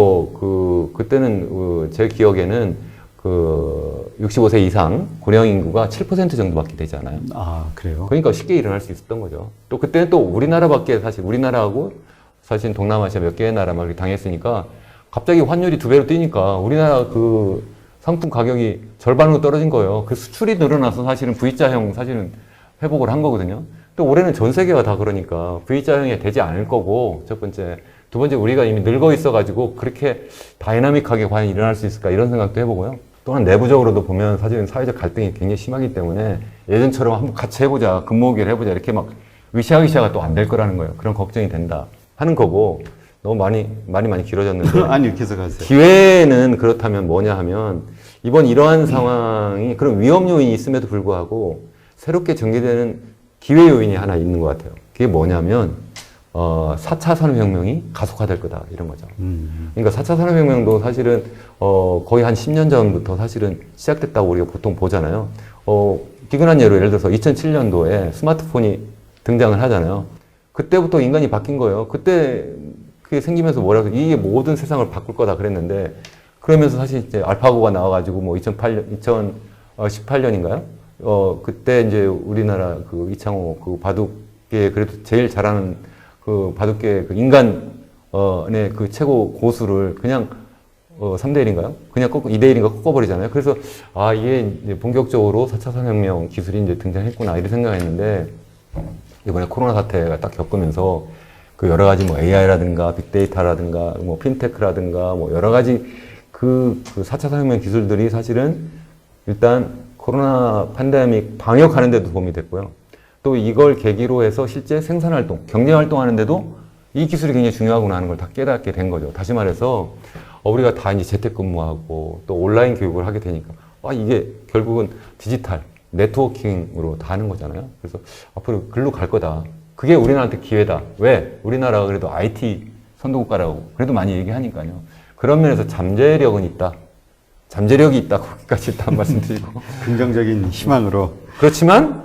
그때는 제 기억에는 65세 이상 고령 인구가 7% 정도밖에 되지 않아요. 아, 그래요? 그러니까 쉽게 일어날 수 있었던 거죠. 또 그때는 또 우리나라밖에 사실 우리나라하고 사실 동남아시아 몇 개의 나라만 이렇게 당했으니까 갑자기 환율이 2배로 뛰니까 우리나라 그 상품 가격이 절반으로 떨어진 거예요. 그 수출이 늘어나서 사실은 V자형 사실은 회복을 한 거거든요. 또 올해는 전 세계가 다 그러니까 V자형이 되지 않을 거고 첫 번째. 두 번째 우리가 이미 늙어 있어가지고 그렇게 다이나믹하게 과연 일어날 수 있을까 이런 생각도 해보고요. 또한 내부적으로도 보면 사실은 사회적 갈등이 굉장히 심하기 때문에 예전처럼 한번 같이 해보자, 근무오기를 해보자 이렇게 막 으쌰으쌰가 또 안 될 거라는 거예요. 그런 걱정이 된다 하는 거고 너무 말이 많이 길어졌는데 아니, 이렇게 해서 가세요. 기회는 그렇다면 뭐냐 하면 이번 이러한 상황이 그런 위험 요인이 있음에도 불구하고 새롭게 전개되는 기회 요인이 하나 있는 것 같아요. 그게 뭐냐면 4차 산업혁명이 가속화될 거다 이런 거죠. 그러니까 4차 산업혁명도 사실은 거의 한 10년 전부터 사실은 시작됐다고 우리가 보통 보잖아요. 기근한 예를 들어서 2007년도에 스마트폰이 등장을 하잖아요. 그때부터 인간이 바뀐 거예요. 그때 그게 생기면서 뭐라고 이게 모든 세상을 바꿀 거다 그랬는데 그러면서 사실 이제 알파고가 나와가지고 뭐 2018년인가요? 그때 이제 우리나라 그 이창호 그 바둑계 그래도 제일 잘하는 그 바둑계 그 인간의 그 최고 고수를 그냥 3대 1인가요? 그냥 2대 1인가 꺾어버리잖아요. 그래서 이게 이제 본격적으로 4차 산업혁명 기술이 이제 등장했구나 이렇게 생각했는데 이번에 코로나 사태가 딱 겪으면서 그 여러 가지 뭐 AI라든가 빅데이터라든가 뭐 핀테크라든가 뭐 여러 가지 그 4차 산업혁명 기술들이 사실은 일단 코로나 팬데믹 방역하는 데도 도움이 됐고요. 또 이걸 계기로 해서 실제 생산활동, 경제활동하는데도 이 기술이 굉장히 중요하구나 하는 걸 다 깨닫게 된 거죠. 다시 말해서 우리가 다 이제 재택근무하고 또 온라인 교육을 하게 되니까 이게 결국은 디지털, 네트워킹으로 다 하는 거잖아요. 그래서 앞으로 글로 갈 거다. 그게 우리나라한테 기회다. 왜? 우리나라가 그래도 IT 선도국가라고 그래도 많이 얘기하니까요. 그런 면에서 잠재력은 있다. 잠재력이 있다. 거기까지 일단 말씀드리고. 긍정적인 희망으로. 그렇지만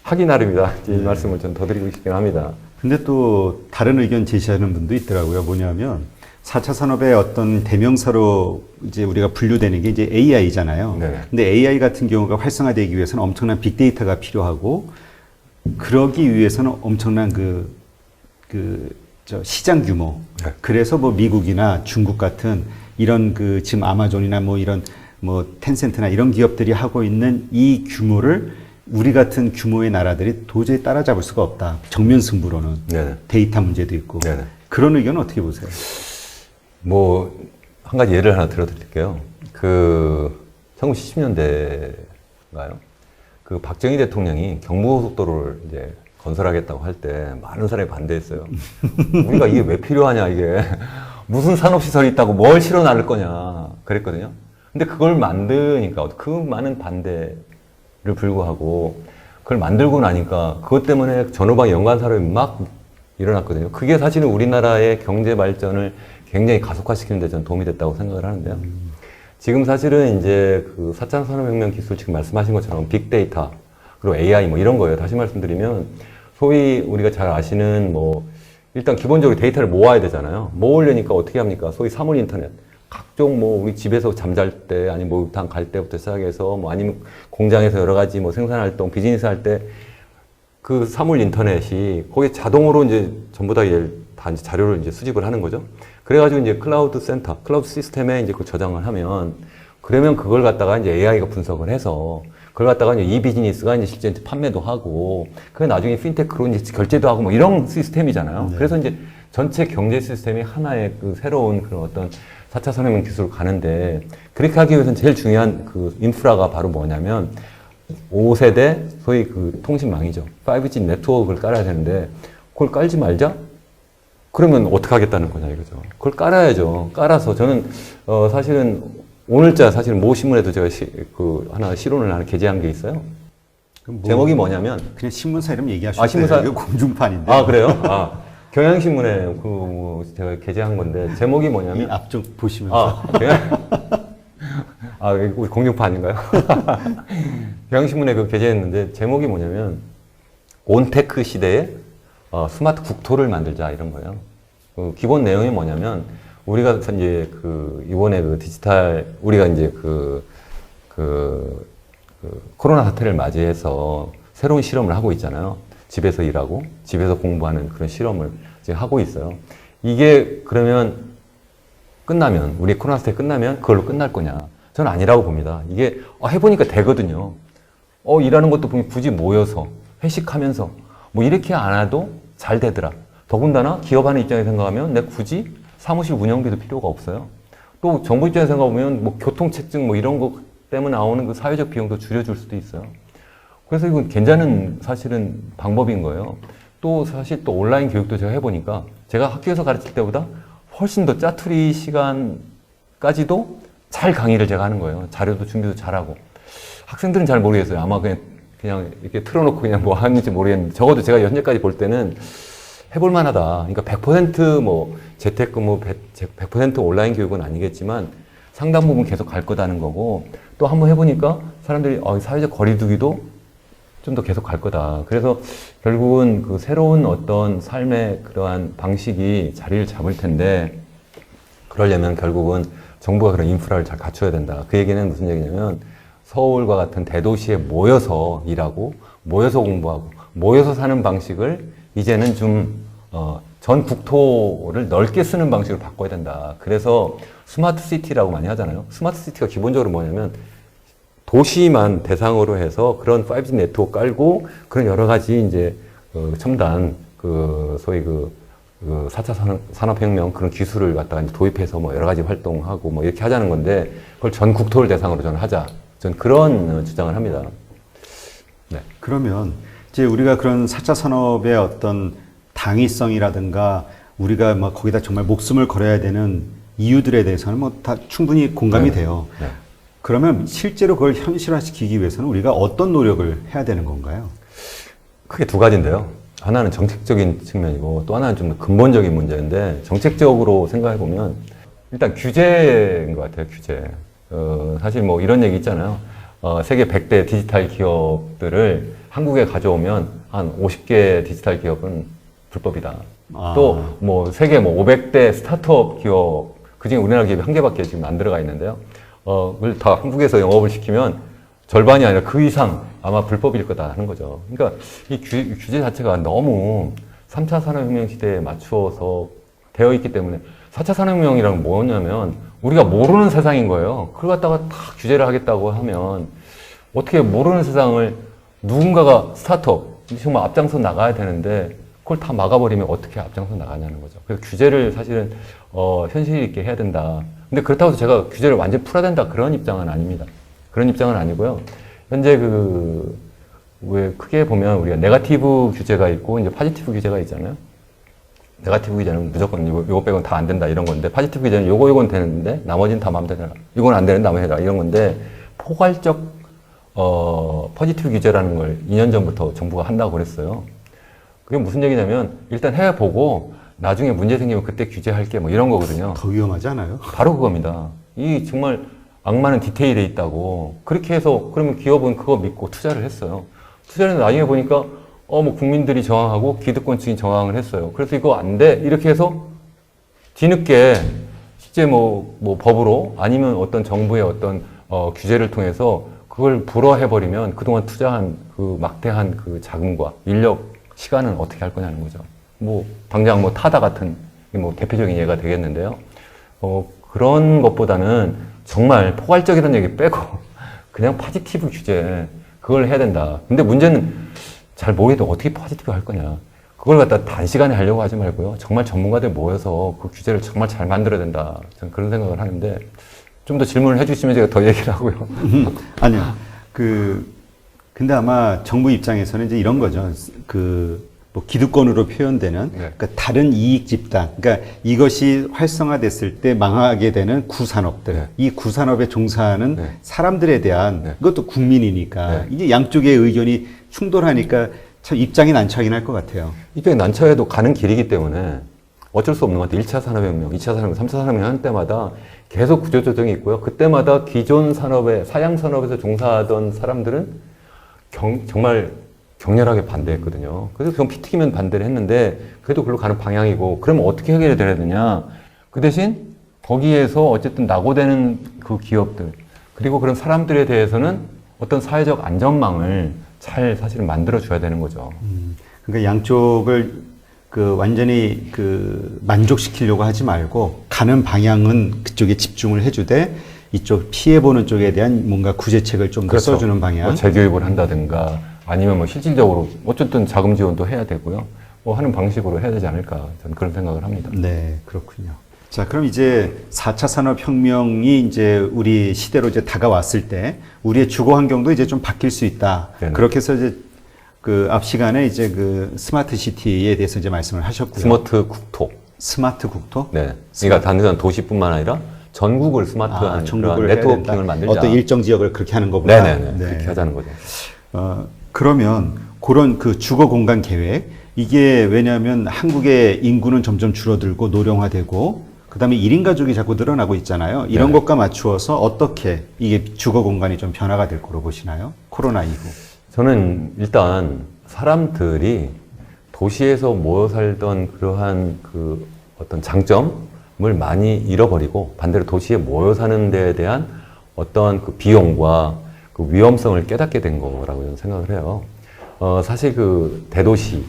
하기 나름이다. 이 말씀을 좀 더 드리고 싶긴 합니다. 근데 또 다른 의견 제시하는 분도 있더라고요. 뭐냐면 4차 산업의 어떤 대명사로 이제 우리가 분류되는 게 이제 AI잖아요. 네. 근데 AI 같은 경우가 활성화되기 위해서는 엄청난 빅데이터가 필요하고 그러기 위해서는 엄청난 시장 규모. 네. 그래서 뭐 미국이나 중국 같은 이런 지금 아마존이나 뭐 이런 뭐 텐센트나 이런 기업들이 하고 있는 이 규모를 우리 같은 규모의 나라들이 도저히 따라잡을 수가 없다. 정면 승부로는. 네네. 데이터 문제도 있고. 네네. 그런 의견은 어떻게 보세요? 뭐, 한 가지 예를 하나 들어드릴게요. 1970년대인가요? 그 박정희 대통령이 경부고속도로를 이제 건설하겠다고 할 때 많은 사람이 반대했어요. 우리가 이게 왜 필요하냐, 이게. 무슨 산업시설이 있다고 뭘 실어 나를 거냐. 그랬거든요. 근데 그걸 만드니까 그 많은 반대를 불구하고 그걸 만들고 나니까 그것 때문에 전후방 연관 산업이 막 일어났거든요. 그게 사실은 우리나라의 경제 발전을 굉장히 가속화시키는 데 저는 도움이 됐다고 생각을 하는데요. 지금 사실은 이제 그 4차 산업혁명 기술 지금 말씀하신 것처럼 빅데이터 그리고 AI 뭐 이런 거예요. 다시 말씀드리면 소위 우리가 잘 아시는 뭐 일단 기본적으로 데이터를 모아야 되잖아요. 모으려니까 어떻게 합니까? 소위 사물 인터넷. 각종 뭐 우리 집에서 잠잘 때 아니면 목욕탕 갈 때부터 시작해서 뭐 아니면 공장에서 여러 가지 뭐 생산활동, 비즈니스 할 때 그 사물 인터넷이 거기에 자동으로 이제 전부 다 이제 자료를 이제 수집을 하는 거죠. 그래가지고 이제 클라우드 센터, 클라우드 시스템에 이제 그 저장을 하면 그러면 그걸 갖다가 이제 AI가 분석을 해서 그걸 갖다가 이제 이 비즈니스가 이제 실제 판매도 하고, 그 나중에 핀테크로 이제 결제도 하고 뭐 이런 시스템이잖아요. 네. 그래서 이제 전체 경제 시스템이 하나의 그 새로운 그런 어떤 4차 산업혁명 기술로 가는데, 그렇게 하기 위해서는 제일 중요한 그 인프라가 바로 뭐냐면 5세대 소위 그 통신망이죠. 5G 네트워크를 깔아야 되는데, 그걸 깔지 말자? 그러면 어떻게 하겠다는 거냐 이거죠. 그걸 깔아야죠. 깔아서 저는 사실은 오늘자 사실은 모 신문에도 제가 하나 실론을 하나 게재한 게 있어요. 그럼 제목이 뭐냐면, 그냥 신문사 이름 얘기하시면 아, 신문사- 이거 공중판인데. 아 그래요? 아 경향신문에 제가 게재한 건데 제목이 이 뭐냐면, 앞쪽 보시면서 우리 공중파 아닌가요? 경향신문에 그 게재했는데 제목이 뭐냐면 온테크 시대에 스마트 국토를 만들자 이런 거예요. 그 기본 내용이 뭐냐면 우리가 이제 이번에 우리가 이제 코로나 사태를 맞이해서 새로운 실험을 하고 있잖아요. 집에서 일하고 집에서 공부하는 그런 실험을 지금 하고 있어요. 이게 그러면 끝나면, 우리 코로나 사태 끝나면 그걸로 끝날 거냐? 저는 아니라고 봅니다. 이게 해보니까 되거든요. 일하는 것도 보면 굳이 모여서 회식하면서 뭐 이렇게 안 해도 잘 되더라. 더군다나 기업하는 입장에서 생각하면 내가 굳이 사무실 운영비도 필요가 없어요. 또 정부 입장에서 생각하면 뭐 교통체증 뭐 이런 거 때문에 나오는 그 사회적 비용도 줄여줄 수도 있어요. 그래서 이건 괜찮은 사실은 방법인 거예요. 또 사실 또 온라인 교육도 제가 해보니까 제가 학교에서 가르칠 때보다 훨씬 더 짜투리 시간까지도 잘 강의를 제가 하는 거예요. 자료도 준비도 잘하고. 학생들은 잘 모르겠어요. 아마 그냥 이렇게 틀어놓고 그냥 뭐 하는지 모르겠는데, 적어도 제가 현재까지 볼 때는 해볼 만하다. 그러니까 100% 재택근무, 100% 온라인 교육은 아니겠지만 상당 부분 계속 갈 거다는 거고, 또 한번 해보니까 사람들이 사회적 거리두기도 좀 더 계속 갈 거다. 그래서 결국은 그 새로운 어떤 삶의 그러한 방식이 자리를 잡을 텐데, 그러려면 결국은 정부가 그런 인프라를 잘 갖춰야 된다. 그 얘기는 무슨 얘기냐면 서울과 같은 대도시에 모여서 일하고 모여서 공부하고 모여서 사는 방식을 이제는 좀 전 국토를 넓게 쓰는 방식으로 바꿔야 된다. 그래서 스마트 시티라고 많이 하잖아요. 스마트 시티가 기본적으로 뭐냐면 도시만 대상으로 해서 그런 5G 네트워크 깔고 그런 여러 가지 이제 첨단 소위 4차 산업혁명 그런 기술을 갖다가 이제 도입해서 뭐 여러 가지 활동하고 뭐 이렇게 하자는 건데, 그걸 전 국토를 대상으로 저는 하자. 전 그런 주장을 합니다. 네. 그러면 이제 우리가 그런 4차 산업의 어떤 당위성이라든가 우리가 뭐 거기다 정말 목숨을 걸어야 되는 이유들에 대해서는 뭐 다 충분히 공감이 네. 돼요. 네. 그러면 실제로 그걸 현실화시키기 위해서는 우리가 어떤 노력을 해야 되는 건가요? 크게 두 가지인데요. 하나는 정책적인 측면이고 또 하나는 좀 근본적인 문제인데, 정책적으로 생각해 보면 일단 규제인 것 같아요. 규제. 사실 뭐 이런 얘기 있잖아요. 세계 100대 디지털 기업들을 한국에 가져오면 한 50개 디지털 기업은 불법이다. 또 뭐 세계 500대 스타트업 기업, 그중에 우리나라 기업이 한 개밖에 지금 안 들어가 있는데요. 그걸 다 한국에서 영업을 시키면 절반이 아니라 그 이상 아마 불법일 거다 하는 거죠. 그러니까 이 규제 자체가 너무 3차 산업혁명 시대에 맞추어서 되어 있기 때문에, 4차 산업혁명이란 뭐냐면 우리가 모르는 세상인 거예요. 그걸 갖다가 다 규제를 하겠다고 하면 어떻게 모르는 세상을 누군가가 스타트업, 정말 앞장서 나가야 되는데 그걸 다 막아버리면 어떻게 앞장서 나가냐는 거죠. 그래서 규제를 사실은 현실 있게 해야 된다. 근데 그렇다고 해서 제가 규제를 완전히 풀어야 된다 그런 입장은 아닙니다. 그런 입장은 아니고요. 현재 왜 크게 보면 우리가 네거티브 규제가 있고 이제 포지티브 규제가 있잖아요. 네거티브 규제는 무조건 요거 빼고는 다 안 된다 이런 건데, 포지티브 규제는 요건 되는데 나머지는 다 마음대로 해라. 이건 안 되는데 나머지 해라 이런 건데, 포괄적 포지티브 규제라는 걸 2년 전부터 정부가 한다고 그랬어요. 그게 무슨 얘기냐면 일단 해보고 나중에 문제 생기면 그때 규제할게 뭐 이런 거거든요. 더 위험하지 않아요? 바로 그겁니다. 이 정말 악마는 디테일에 있다고. 그렇게 해서 그러면 기업은 그거 믿고 투자를 했어요. 투자를 해서 나중에 보니까 뭐 국민들이 저항하고 기득권층이 저항을 했어요. 그래서 이거 안 돼. 이렇게 해서 뒤늦게 실제 뭐 법으로 아니면 어떤 정부의 어떤 규제를 통해서 그걸 불허해버리면 그동안 투자한 그 막대한 그 자금과 인력, 시간은 어떻게 할 거냐는 거죠. 뭐 당장 뭐 타다 같은 뭐 대표적인 예가 되겠는데요. 그런 것보다는 정말 포괄적이라는 얘기 빼고 그냥 포지티브 규제, 그걸 해야 된다. 근데 문제는 잘 모르겠다. 어떻게 포지티브 할 거냐. 그걸 갖다 단시간에 하려고 하지 말고요. 정말 전문가들 모여서 그 규제를 정말 잘 만들어야 된다. 저는 그런 생각을 하는데 좀 더 질문을 해주시면 제가 더 얘기를 하고요. 아니요. 근데 아마 정부 입장에서는 이제 이런 거죠. 뭐 기득권으로 표현되는 네. 그러니까 다른 이익 집단, 그러니까 이것이 활성화됐을 때 망하게 되는 구산업들, 네. 이 구산업에 종사하는 네. 사람들에 대한 네. 이것도 국민이니까 네. 이게 양쪽의 의견이 충돌하니까 참 입장이 난처하긴 할 것 같아요. 이쪽에 난처해도 가는 길이기 때문에 어쩔 수 없는 것 같아요. 1차 산업혁명, 2차 산업혁명, 3차 산업혁명 하는 때마다 계속 구조조정이 있고요. 그때마다 기존 산업에, 사양 산업에서 종사하던 사람들은 정말 격렬하게 반대했거든요. 그래서 그건 피 튀기면 반대를 했는데 그래도 그걸로 가는 방향이고 그러면 어떻게 해결이 돼야 되느냐. 그 대신 거기에서 어쨌든 낙오되는 그 기업들 그리고 그런 사람들에 대해서는 어떤 사회적 안전망을 잘 사실은 만들어줘야 되는 거죠. 그러니까 양쪽을 완전히 만족시키려고 하지 말고 가는 방향은 그쪽에 집중을 해주되 이쪽 피해보는 쪽에 대한 뭔가 구제책을 좀 더 그렇죠. 써주는 방향. 뭐 재교육을 한다든가 아니면 뭐 실질적으로 어쨌든 자금 지원도 해야 되고요. 뭐 하는 방식으로 해야 되지 않을까 저는 그런 생각을 합니다. 네, 그렇군요. 자, 그럼 이제 4차 산업혁명이 이제 우리 시대로 이제 다가왔을 때 우리의 주거 환경도 이제 좀 바뀔 수 있다. 네네. 그렇게 해서 이제 앞 시간에 이제 스마트 시티에 대해서 이제 말씀을 하셨고요. 스마트 국토. 스마트 국토? 네. 그러니까 단순한 도시뿐만 아니라 전국을 스마트한 전국을 그런 해야 네트워킹을 된다. 만들자. 어떤 일정 지역을 그렇게 하는 것보다. 네네네. 그렇게 하자는 거죠. 그러면 그런 주거 공간 계획 이게 왜냐하면 한국의 인구는 점점 줄어들고 노령화되고 그다음에 1인 가족이 자꾸 늘어나고 있잖아요. 이런 네. 것과 맞추어서 어떻게 이게 주거 공간이 좀 변화가 될 거로 보시나요? 코로나 이후. 저는 일단 사람들이 도시에서 모여 살던 그러한 그 어떤 장점을 많이 잃어버리고 반대로 도시에 모여 사는 데에 대한 어떤 그 비용과 그 위험성을 깨닫게 된 거라고 저는 생각을 해요. 사실 그 대도시에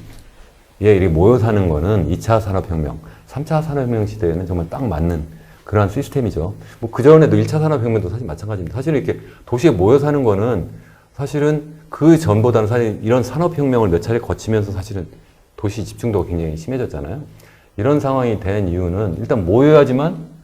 이렇게 모여 사는 거는 2차 산업혁명, 3차 산업혁명 시대에는 정말 딱 맞는 그러한 시스템이죠. 뭐 그전에도 1차 산업혁명도 사실 마찬가지입니다. 사실 이렇게 도시에 모여 사는 거는 사실은 그 전보다는 사실 이런 산업혁명을 몇 차례 거치면서 사실은 도시 집중도가 굉장히 심해졌잖아요. 이런 상황이 된 이유는 일단 모여야지만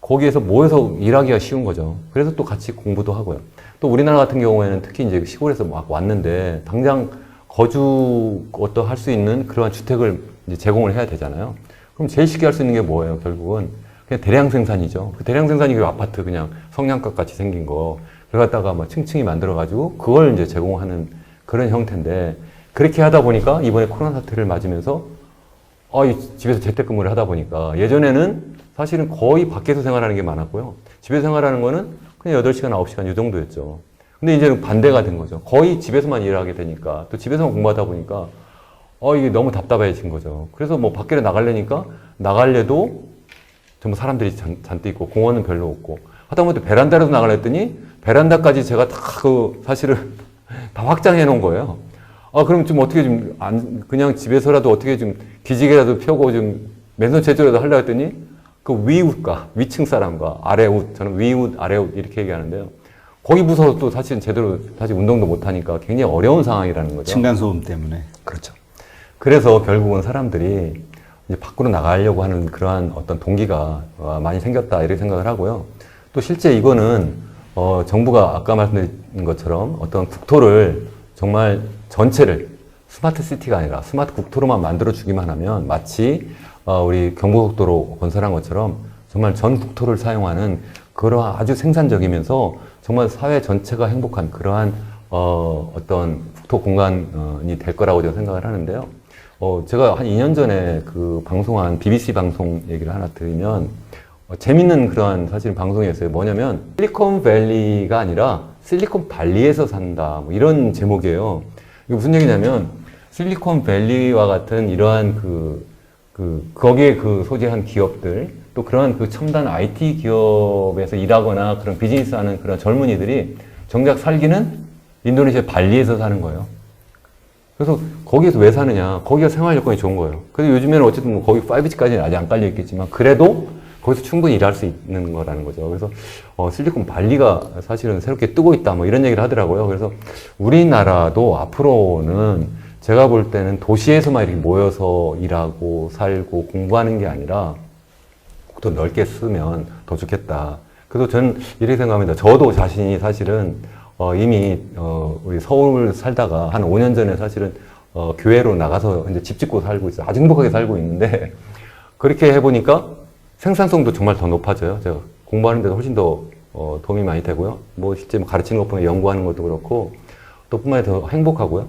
거기에서 모여서 일하기가 쉬운 거죠. 그래서 또 같이 공부도 하고요. 또 우리나라 같은 경우에는 특히 이제 시골에서 막 왔는데 당장 할 수 있는 그러한 주택을 이제 제공을 해야 되잖아요. 그럼 제일 쉽게 할 수 있는 게 뭐예요? 결국은 그냥 대량 생산이죠. 그 대량 생산이 그 아파트 그냥 성냥갑 같이 생긴 거 그걸 갖다가 막 층층이 만들어가지고 그걸 이제 제공하는 그런 형태인데 그렇게 하다 보니까 이번에 코로나 사태를 맞으면서 이 집에서 재택근무를 하다 보니까 예전에는 사실은 거의 밖에서 생활하는 게 많았고요. 집에서 생활하는 거는 그냥 8시간, 9시간 이 정도였죠. 근데 이제는 반대가 된 거죠. 거의 집에서만 일하게 되니까 또 집에서만 공부하다 보니까 이게 너무 답답해진 거죠. 그래서 뭐 밖에 나가려니까 나가려도 정말 사람들이 잔뜩 있고 공원은 별로 없고 하다못해 베란다로 나가려 했더니 베란다까지 제가 다 사실은 다 확장해 놓은 거예요. 그럼 좀 어떻게 그냥 집에서라도 어떻게 좀 기지개라도 펴고 좀 맨손 체조라도 하려고 했더니 그 위웃과 위층 사람과 아래웃, 저는 위웃, 아래웃 이렇게 얘기하는데요. 거기 무서워서 또 사실 제대로 사실 운동도 못 하니까 굉장히 어려운 상황이라는 거죠. 층간소음 때문에. 그렇죠. 그래서 결국은 사람들이 이제 밖으로 나가려고 하는 그러한 어떤 동기가 많이 생겼다 이렇게 생각을 하고요. 또 실제 이거는 정부가 아까 말씀드린 것처럼 어떤 국토를 정말 전체를 스마트 시티가 아니라 스마트 국토로만 만들어 주기만 하면 마치 우리 경부고속도로 건설한 것처럼 정말 전 국토를 사용하는 그러한 아주 생산적이면서 정말 사회 전체가 행복한 그러한 어떤 국토 공간이 될 거라고 저는 생각을 하는데요. 제가 한 2년 전에 그 방송한 BBC 방송 얘기를 하나 드리면 재밌는 그러한 사실 방송이었어요. 뭐냐면 실리콘밸리가 아니라 실리콘발리에서 산다 뭐 이런 제목이에요. 이게 무슨 얘기냐면 실리콘밸리와 같은 이러한 거기에 소재한 기업들 또 그러한 첨단 IT 기업에서 일하거나 그런 비즈니스 하는 그런 젊은이들이 정작 살기는 인도네시아 발리에서 사는 거예요. 그래서 거기에서 왜 사느냐? 거기가 생활 여건이 좋은 거예요. 그래서 요즘에는 어쨌든 뭐 거기 5G까지는 아직 안 깔려 있겠지만 그래도 거기서 충분히 일할 수 있는 거라는 거죠. 그래서 실리콘밸리가 사실은 새롭게 뜨고 있다 뭐 이런 얘기를 하더라고요. 그래서 우리나라도 앞으로는 제가 볼 때는 도시에서만 이렇게 모여서 일하고 살고 공부하는 게 아니라 더 넓게 쓰면 더 좋겠다. 그래서 저는 이렇게 생각합니다. 저도 자신이 사실은 이미 우리 서울 살다가 한 5년 전에 사실은 교회로 나가서 이제 집 짓고 살고 있어요. 아주 행복하게 살고 있는데 그렇게 해보니까 생산성도 정말 더 높아져요. 제가 공부하는 데도 훨씬 더 도움이 많이 되고요. 뭐 실제 뭐 가르치는 것보다 연구하는 것도 그렇고 또 뿐만 아니라 더 행복하고요.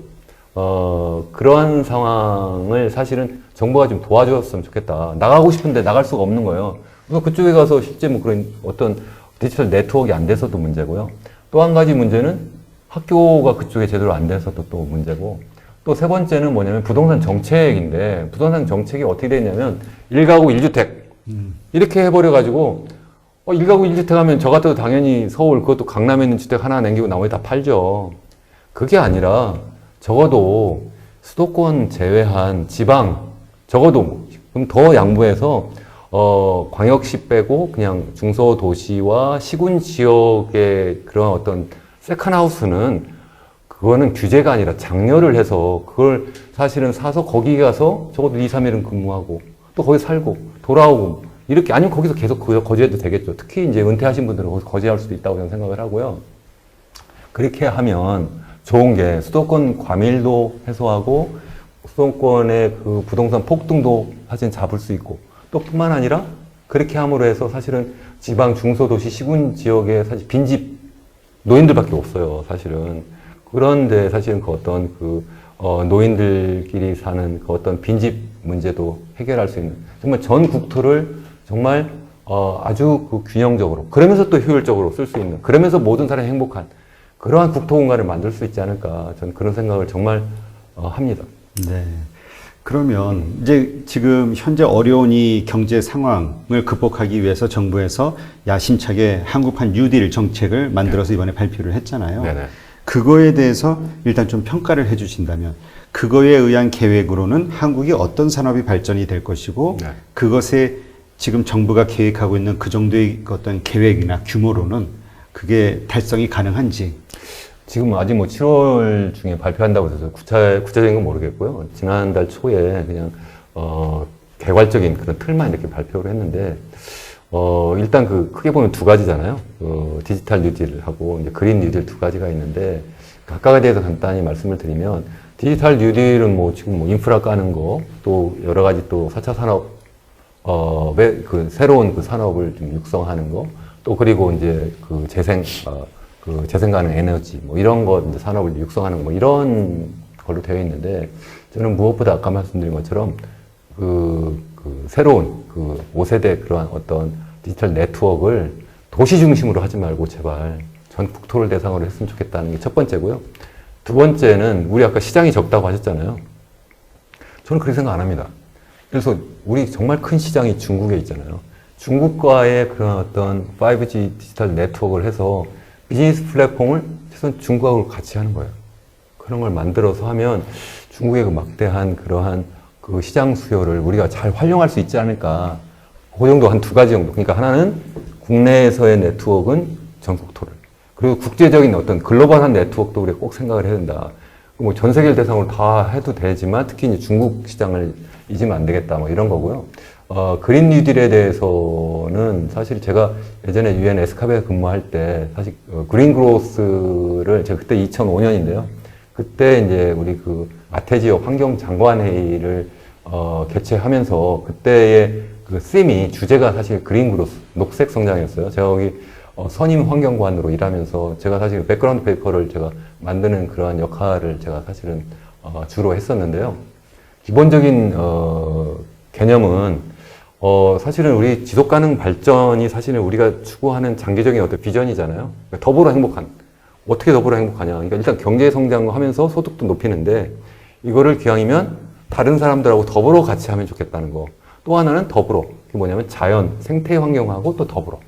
그러한 상황을 사실은 정부가 좀 도와주었으면 좋겠다. 나가고 싶은데 나갈 수가 없는 거예요. 그래서 그쪽에 가서 실제 뭐 그런 어떤 디지털 네트워크가 안 돼서도 문제고요. 또 한 가지 문제는 학교가 그쪽에 제대로 안 돼서도 또 문제고 또 세 번째는 뭐냐면 부동산 정책인데 부동산 정책이 어떻게 되냐면 1가구 1주택 이렇게 해버려가지고 1가구 1주택 하면 저 같아도 당연히 서울 그것도 강남에 있는 주택 하나 남기고 나머지 다 팔죠. 그게 아니라 적어도 수도권 제외한 지방 적어도 그럼 더 양보해서 광역시 빼고 그냥 중소도시와 시군 지역의 그런 어떤 세컨하우스는 그거는 규제가 아니라 장려를 해서 그걸 사실은 사서 거기 가서 적어도 2, 3일은 근무하고 또 거기 살고 돌아오고 이렇게 아니면 거기서 계속 거주해도 되겠죠. 특히 이제 은퇴하신 분들은 거기서 거주할 수도 있다고 저는 생각을 하고요. 그렇게 하면 좋은 게 수도권 과밀도 해소하고 수도권의 그 부동산 폭등도 사실 잡을 수 있고 또 뿐만 아니라 그렇게 함으로 해서 사실은 지방 중소도시 시군 지역에 사실 빈집 노인들밖에 없어요. 사실은 그런데 사실은 그 어떤 노인들끼리 사는 그 어떤 빈집 문제도 해결할 수 있는 정말 전 국토를 정말 아주 그 균형적으로 그러면서 또 효율적으로 쓸 수 있는 그러면서 모든 사람이 행복한 그러한 국토 공간을 만들 수 있지 않을까 저는 그런 생각을 정말 합니다. 네. 그러면 이제 지금 현재 어려운 이 경제 상황을 극복하기 위해서 정부에서 야심차게 한국판 뉴딜 정책을 만들어서 이번에 발표를 했잖아요. 네네. 그거에 대해서 일단 좀 평가를 해 주신다면 그거에 의한 계획으로는 한국이 어떤 산업이 발전이 될 것이고 네. 그것에 지금 정부가 계획하고 있는 그 정도의 어떤 계획이나 규모로는 그게 달성이 가능한지. 지금 아직 뭐 7월 중에 발표한다고 해서 구체적인 건 모르겠고요. 지난달 초에 그냥 개괄적인 그런 틀만 이렇게 발표를 했는데 일단 크게 보면 두 가지잖아요. 디지털 뉴딜하고 이제 그린 뉴딜 두 가지가 있는데 각각에 대해서 간단히 말씀을 드리면 디지털 뉴딜은 뭐 지금 뭐 인프라 까는 거 또 여러 가지 또 4차 산업 새로운 그 산업을 좀 육성하는 거 또 그리고 이제 재생 가능 에너지 뭐 이런 거 이제 산업을 육성하는 거 뭐 이런 걸로 되어 있는데 저는 무엇보다 아까 말씀드린 것처럼 새로운 5세대 그러한 어떤 디지털 네트워크를 도시 중심으로 하지 말고 제발 전 국토를 대상으로 했으면 좋겠다는 게 첫 번째고요. 두 번째는 우리 아까 시장이 적다고 하셨잖아요. 저는 그렇게 생각 안 합니다. 그래서 우리 정말 큰 시장이 중국에 있잖아요. 중국과의 그런 어떤 5G 디지털 네트워크를 해서 비즈니스 플랫폼을 최소한 중국하고 같이 하는 거예요. 그런 걸 만들어서 하면 중국의 그 막대한 그러한 그 시장 수요를 우리가 잘 활용할 수 있지 않을까. 그 정도 한 두 가지 정도. 그러니까 하나는 국내에서의 네트워크는 전국토를. 그리고 국제적인 어떤 글로벌한 네트워크도 우리가 꼭 생각을 해야 된다. 뭐 전 세계를 대상으로 다 해도 되지만 특히 이제 중국 시장을 잊으면 안 되겠다. 뭐 이런 거고요. 그린 뉴딜에 대해서는 사실 제가 예전에 UN 에스카베 근무할 때 사실 그린 그로스를 제가 그때 2005년인데요. 그때 이제 우리 아태 지역 환경 장관 회의를 개최하면서 그때의 그 쌤이 주제가 사실 그린 그로스 녹색 성장이었어요. 제가 거기 선임 환경관으로 일하면서 제가 사실 백그라운드 페이퍼를 제가 만드는 그러한 역할을 제가 사실은 주로 했었는데요. 기본적인 개념은 사실은 우리 지속 가능 발전이 사실은 우리가 추구하는 장기적인 어떤 비전이잖아요. 그러니까 더불어 행복한. 어떻게 더불어 행복하냐. 그러니까 일단 경제 성장하면서 소득도 높이는데 이거를 기왕이면 다른 사람들하고 더불어 같이 하면 좋겠다는 거. 또 하나는 더불어. 그게 뭐냐면 자연, 생태 환경하고 또 더불어.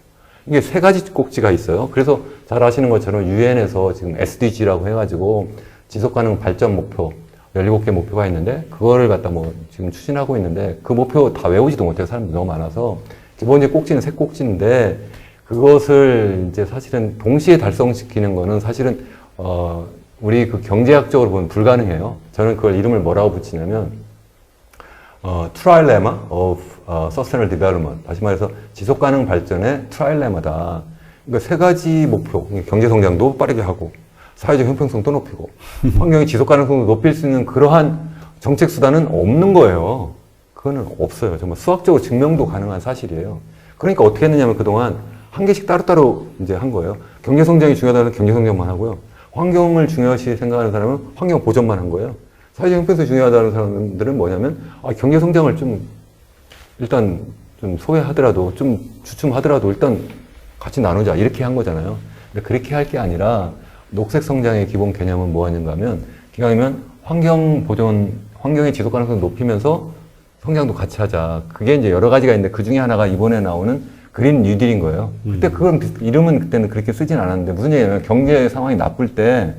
이게 세 가지 꼭지가 있어요. 그래서 잘 아시는 것처럼 유엔에서 지금 SDG라고 해가지고 지속 가능 발전 목표 17개 목표가 있는데 그거를 갖다 뭐 지금 추진하고 있는데 그 목표 다 외우지도 못해요. 사람들이 너무 많아서 기본적인 꼭지는 세 꼭지인데 그것을 이제 사실은 동시에 달성시키는 거는 사실은 우리 그 경제학적으로 보면 불가능해요. 저는 그걸 이름을 뭐라고 붙이냐면 트라일레마 of Sustainable Development. 다시 말해서 지속 가능 발전의 트라일레마다. 그러니까 세 가지 목표, 경제 성장도 빠르게 하고 사회적 형평성도 높이고 환경의 지속 가능성도 높일 수 있는 그러한 정책 수단은 없는 거예요. 그거는 없어요. 정말 수학적으로 증명도 가능한 사실이에요. 그러니까 어떻게 했느냐면 그동안 한 개씩 따로따로 이제 한 거예요. 경제 성장이 중요하다는 경제 성장만 하고요. 환경을 중요시 생각하는 사람은 환경 보전만 한 거예요. 사회적 형평성이 중요하다는 사람들은 뭐냐면 경제 성장을 좀 일단 좀 소외하더라도 좀 주춤하더라도 일단 같이 나누자 이렇게 한 거잖아요. 근데 그렇게 할 게 아니라 녹색 성장의 기본 개념은 뭐였는가 하면 기왕이면 환경 보존, 환경의 지속 가능성을 높이면서 성장도 같이 하자. 그게 이제 여러 가지가 있는데 그 중에 하나가 이번에 나오는 그린 뉴딜인 거예요. 그때 그건 이름은 그때는 그렇게 쓰진 않았는데 무슨 얘기냐면 경제 상황이 나쁠 때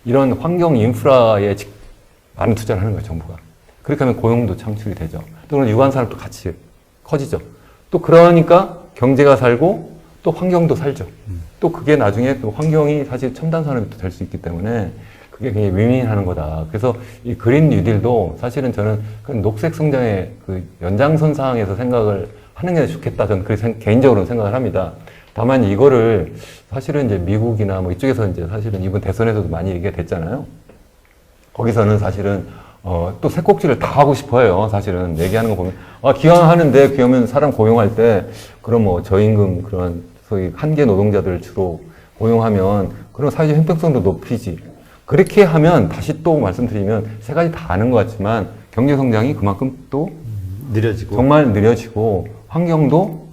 이런 환경 인프라에 많은 투자를 하는 거예요, 정부가. 그렇게 하면 고용도 창출이 되죠. 또 그런 유관 산업도 같이 커지죠. 또 그러니까 경제가 살고 또 환경도 살죠. 또 그게 나중에 또 환경이 사실 첨단 산업이 될 수 있기 때문에 그게 굉장히 윈윈하는 거다. 그래서 이 그린 뉴딜도 사실은 저는 그 녹색 성장의 그 연장선상에서 생각을 하는 게 좋겠다. 저는 그렇게 개인적으로는 생각을 합니다. 다만 이거를 사실은 이제 미국이나 뭐 이쪽에서 이제 사실은 이번 대선에서도 많이 얘기가 됐잖아요. 거기서는 사실은 또 세 꼭지를 다 하고 싶어 해요. 사실은 얘기하는 거 보면 기왕 하는데 그러면 사람 고용할 때 그럼 뭐 저임금 그런 소위 한계 노동자들을 주로 고용하면 그런 사회적 형평성도 높이지. 그렇게 하면 다시 또 말씀드리면 세 가지 다 아는 것 같지만 경제 성장이 그만큼 또 느려지고 정말 느려지고 환경도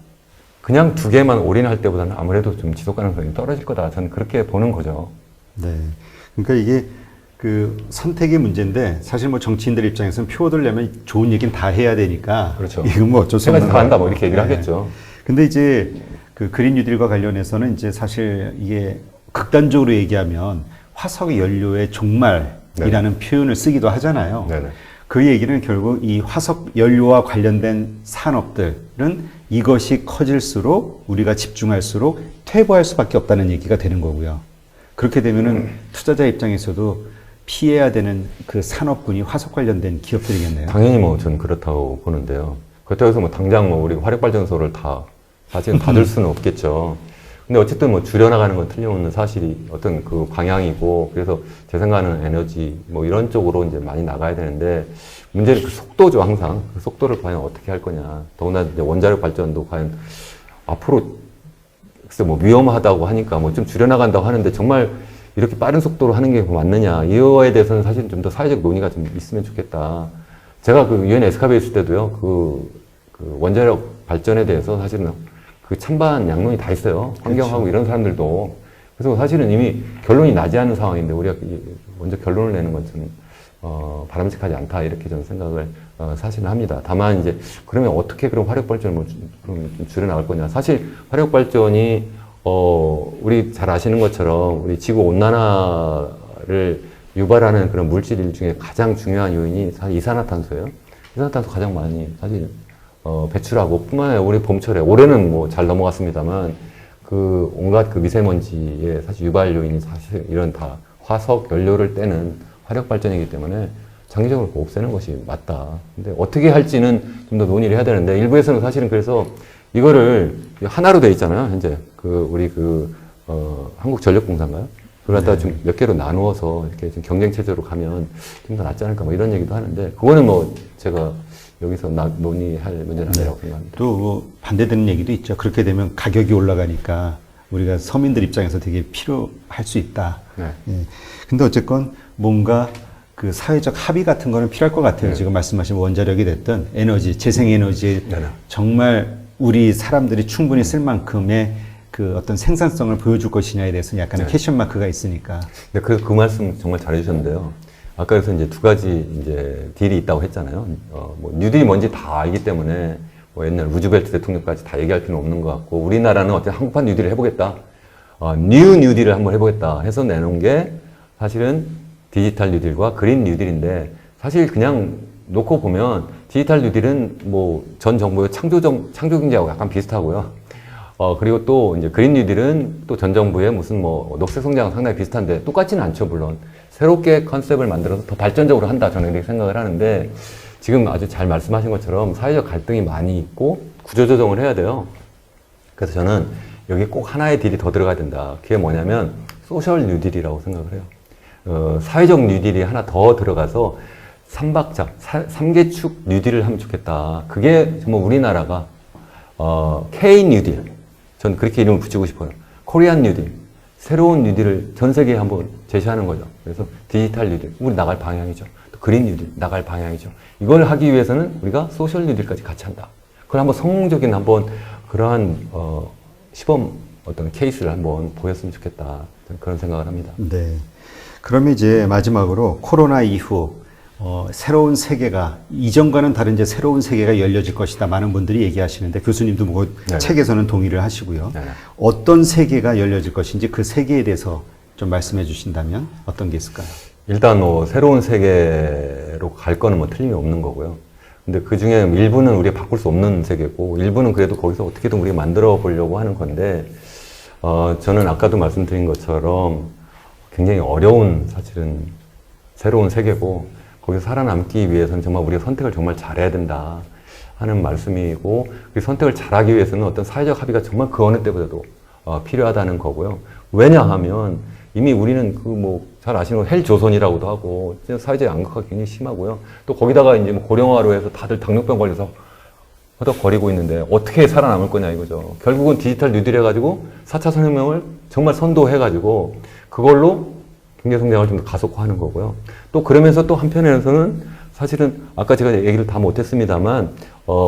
그냥 두 개만 올인할 때보다는 아무래도 좀 지속 가능성이 떨어질 거다. 저는 그렇게 보는 거죠. 네. 그러니까 이게 그 선택의 문제인데 사실 뭐 정치인들 입장에서는 표 얻으려면 좋은 얘기는 다 해야 되니까 그렇죠. 이건 뭐 어쩔 수 세 가지 없는 다 한다 뭐 거예요. 이렇게 얘기를 네. 하겠죠. 근데 이제 그 그린 뉴딜과 관련해서는 이제 사실 이게 극단적으로 얘기하면 화석 연료의 종말이라는 표현을 쓰기도 하잖아요. 네네. 그 얘기는 결국 이 화석 연료와 관련된 산업들은 이것이 커질수록 우리가 집중할수록 퇴보할 수밖에 없다는 얘기가 되는 거고요. 그렇게 되면은 투자자 입장에서도 피해야 되는 그 산업군이 화석 관련된 기업들이겠네요. 당연히 뭐 저는 그렇다고 보는데요. 그렇다고 해서 뭐 당장 뭐 우리 화력발전소를 다 사실은 닫을 수는 없겠죠. 근데 어쨌든 뭐 줄여나가는 건 틀림없는 사실이 어떤 그 방향이고 그래서 재생가능 에너지 뭐 이런 쪽으로 이제 많이 나가야 되는데 문제는 그 속도죠, 항상. 그 속도를 과연 어떻게 할 거냐. 더구나 이제 원자력 발전도 과연 앞으로 글쎄 뭐 위험하다고 하니까 뭐 좀 줄여나간다고 하는데 정말 이렇게 빠른 속도로 하는 게 맞느냐. 이거에 대해서는 사실 좀 더 사회적 논의가 좀 있으면 좋겠다. 제가 그 유엔 에스카베 있을 때도요, 그 원자력 발전에 대해서 사실은 그 찬반 양론이 다 있어요. 환경하고 그렇죠. 이런 사람들도. 그래서 사실은 이미 결론이 나지 않은 상황인데 우리가 먼저 결론을 내는 건 좀, 바람직하지 않다. 이렇게 저는 생각을, 사실은 합니다. 다만 이제, 그러면 어떻게 그럼 화력발전을 뭐, 그럼 좀 줄여나갈 거냐. 사실 화력발전이, 우리 잘 아시는 것처럼 우리 지구 온난화를 유발하는 그런 물질 중에 가장 중요한 요인이 사실 이산화탄소예요. 이산화탄소 가장 많이 사실 배출하고 뿐만 아니라 우리 봄철에 올해는 뭐 잘 넘어갔습니다만 그 온갖 그 미세먼지의 사실 유발 요인이 사실 이런 다 화석 연료를 떼는 화력 발전이기 때문에 장기적으로 없애는 것이 맞다. 근데 어떻게 할지는 좀 더 논의를 해야 되는데 일부에서는 사실은 그래서 이거를 하나로 돼 있잖아요. 현재 그 우리 한국전력공사인가요? 그걸 갖다가 좀 몇 개로 나누어서 이렇게 좀 경쟁 체제로 가면 좀 더 낫지 않을까 뭐 이런 얘기도 하는데 그거는 뭐 제가 여기서 논의할 문제는 아니라고 생각합니다. 또 뭐 반대되는 얘기도 있죠. 그렇게 되면 가격이 올라가니까 우리가 서민들 입장에서 되게 필요할 수 있다. 네. 예. 근데 어쨌건 뭔가 그 사회적 합의 같은 거는 필요할 것 같아요. 네. 지금 말씀하신 원자력이 됐든 에너지, 재생에너지에 네네. 정말 우리 사람들이 충분히 쓸 만큼의 그 어떤 생산성을 보여줄 것이냐에 대해서는 약간의 네. 퀘션 마크가 있으니까. 근데 그 말씀 정말 잘해주셨는데요. 아까 그래서 이제 두 가지 이제 딜이 있다고 했잖아요. 뭐 뉴딜이 뭔지 다 알기 때문에 뭐 옛날 루즈벨트 대통령까지 다 얘기할 필요는 없는 것 같고 우리나라는 어떤 한국판 뉴딜을 해보겠다. 뉴 뉴딜을 한번 해보겠다 해서 내놓은 게 사실은 디지털 뉴딜과 그린 뉴딜인데 사실 그냥 놓고 보면 디지털 뉴딜은 뭐 전 정부의 창조 경제하고 약간 비슷하고요. 그리고 또 이제 그린 뉴딜은 또 전 정부의 무슨 뭐 녹색 성장하고 상당히 비슷한데 똑같지는 않죠, 물론. 새롭게 컨셉을 만들어서 더 발전적으로 한다, 저는 이렇게 생각을 하는데, 지금 아주 잘 말씀하신 것처럼 사회적 갈등이 많이 있고 구조조정을 해야 돼요. 그래서 저는 여기 꼭 하나의 딜이 더 들어가야 된다. 그게 뭐냐면 소셜 뉴딜이라고 생각을 해요. 사회적 뉴딜이 하나 더 들어가서 삼박자, 3개축 뉴딜을 하면 좋겠다. 그게 정말 우리나라가 K 뉴딜, 전 그렇게 이름을 붙이고 싶어요. 코리안 뉴딜, 새로운 뉴딜을 전 세계에 한번 제시하는 거죠. 그래서 디지털 뉴딜, 우리 나갈 방향이죠. 또 그린 뉴딜, 나갈 방향이죠. 이걸 하기 위해서는 우리가 소셜 뉴딜까지 같이 한다. 그걸 한번 성공적인 한번 그러한 시범 어떤 케이스를 한번 보였으면 좋겠다. 그런 생각을 합니다. 네. 그러면 이제 마지막으로 코로나 이후 새로운 세계가 이전과는 다른 이제 새로운 세계가 열려질 것이다. 많은 분들이 얘기하시는데 교수님도 뭐 네네. 책에서는 동의를 하시고요. 네네. 어떤 세계가 열려질 것인지 그 세계에 대해서 좀 말씀해 주신다면 어떤 게 있을까요? 일단 뭐 새로운 세계로 갈 거는 뭐 틀림이 없는 거고요. 근데 그 중에 일부는 우리가 바꿀 수 없는 세계고 일부는 그래도 거기서 어떻게든 우리가 만들어 보려고 하는 건데 저는 아까도 말씀드린 것처럼 굉장히 어려운 사실은 새로운 세계고 거기서 살아남기 위해서는 정말 우리가 선택을 정말 잘해야 된다 하는 말씀이고 그 선택을 잘하기 위해서는 어떤 사회적 합의가 정말 그 어느 때보다도 필요하다는 거고요. 왜냐하면 이미 우리는 그 뭐 잘 아시는 헬 조선이라고도 하고 사회적 양극화가 굉장히 심하고요. 또 거기다가 이제 뭐 고령화로 해서 다들 당뇨병 걸려서 허덕거리고 있는데 어떻게 살아남을 거냐 이거죠. 결국은 디지털 뉴딜 해가지고 4차 산업혁명을 정말 선도해가지고 그걸로 경제 성장을 좀 더 가속화하는 거고요. 또 그러면서 또 한편에서는 사실은 아까 제가 얘기를 다 못했습니다만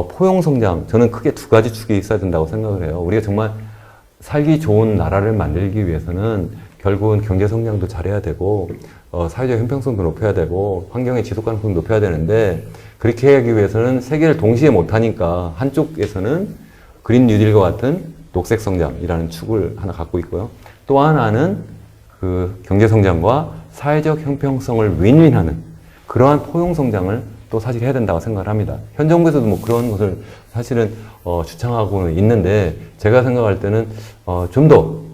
포용 성장 저는 크게 두 가지 축이 있어야 된다고 생각을 해요. 우리가 정말 살기 좋은 나라를 만들기 위해서는 결국은 경제 성장도 잘해야 되고 사회적 형평성도 높여야 되고 환경의 지속 가능성도 높여야 되는데 그렇게 하기 위해서는 세 개를 동시에 못하니까 한쪽에서는 그린 뉴딜과 같은 녹색 성장이라는 축을 하나 갖고 있고요. 또 하나는 그 경제 성장과 사회적 형평성을 윈윈하는 그러한 포용 성장을 또 사실 해야 된다고 생각을 합니다. 현 정부에서도 뭐 그런 것을 사실은 주창하고는 있는데 제가 생각할 때는 좀 더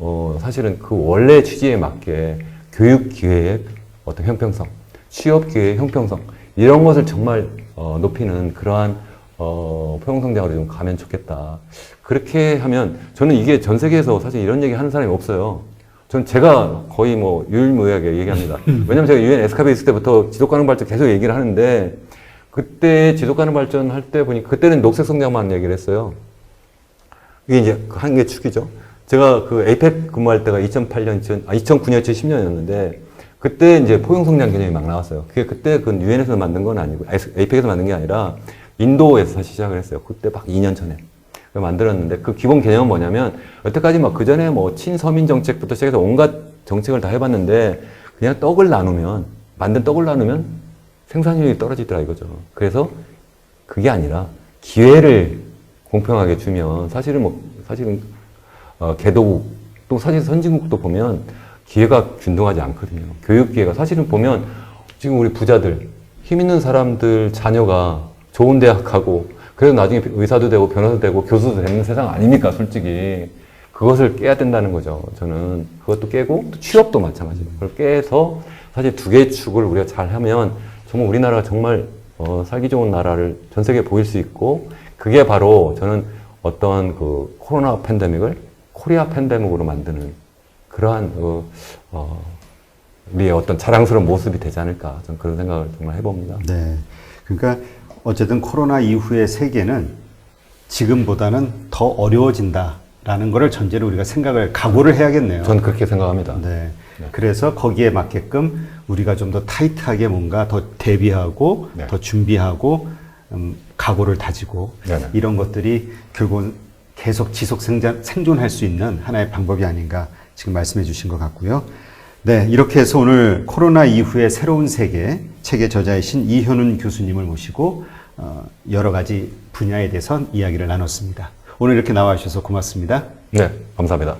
사실은 그 원래 취지에 맞게 교육 기회의 어떤 형평성, 취업 기회의 형평성 이런 것을 정말 높이는 그러한 포용 성장으로 좀 가면 좋겠다. 그렇게 하면 저는 이게 전 세계에서 사실 이런 얘기 하는 사람이 없어요. 전 제가 거의 뭐 유일무이하게 얘기합니다. 왜냐면 제가 UN 에스카베 있을 때부터 지속가능 발전 계속 얘기를 하는데 그때 지속가능 발전 할 때 보니까 그때는 녹색 성장만 얘기를 했어요. 이게 이제 한 개 축이죠. 제가 그 에이펙 근무할 때가 2009년, 2010년이었는데 그때 이제 포용 성장 개념이 막 나왔어요. 그게 그때 그 UN에서 만든 건 아니고 에이펙에서 만든 게 아니라 인도에서 사실 시작을 했어요. 그때 막 2년 전에. 만들었는데 그 기본 개념은 뭐냐면 여태까지 막 그 전에 뭐 친서민 정책부터 시작해서 온갖 정책을 다 해봤는데 그냥 만든 떡을 나누면 생산율이 떨어지더라 이거죠. 그래서 그게 아니라 기회를 공평하게 주면 사실은 개도국 또 사실 선진국도 보면 기회가 균등하지 않거든요. 교육 기회가 사실은 보면 지금 우리 부자들 힘 있는 사람들 자녀가 좋은 대학 가고 그래서 나중에 의사도 되고 변호사도 되고 교수도 되는 세상 아닙니까 솔직히. 그것을 깨야 된다는 거죠. 저는 그것도 깨고 또 취업도 마찬가지예요. 그걸 깨서 사실 두 개의 축을 우리가 잘하면 정말 우리나라가 정말 살기 좋은 나라를 전 세계에 보일 수 있고 그게 바로 저는 어떤 그 코로나 팬데믹을 코리아 팬데믹으로 만드는 그러한 우리의 어떤 자랑스러운 모습이 되지 않을까 저는 그런 생각을 정말 해봅니다. 네. 그러니까 어쨌든 코로나 이후의 세계는 지금보다는 더 어려워진다라는 것을 전제로 우리가 각오를 해야겠네요. 저는 그렇게 생각합니다. 네. 그래서 거기에 맞게끔 우리가 좀 더 타이트하게 뭔가 더 대비하고 네. 더 준비하고 각오를 다지고 네네. 이런 것들이 결국은 계속 생존할 수 있는 하나의 방법이 아닌가 지금 말씀해 주신 것 같고요. 네, 이렇게 해서 오늘 코로나 이후의 새로운 세계 책의 저자이신 이현훈 교수님을 모시고 여러 가지 분야에 대해서 이야기를 나눴습니다. 오늘 이렇게 나와 주셔서 고맙습니다. 네, 감사합니다.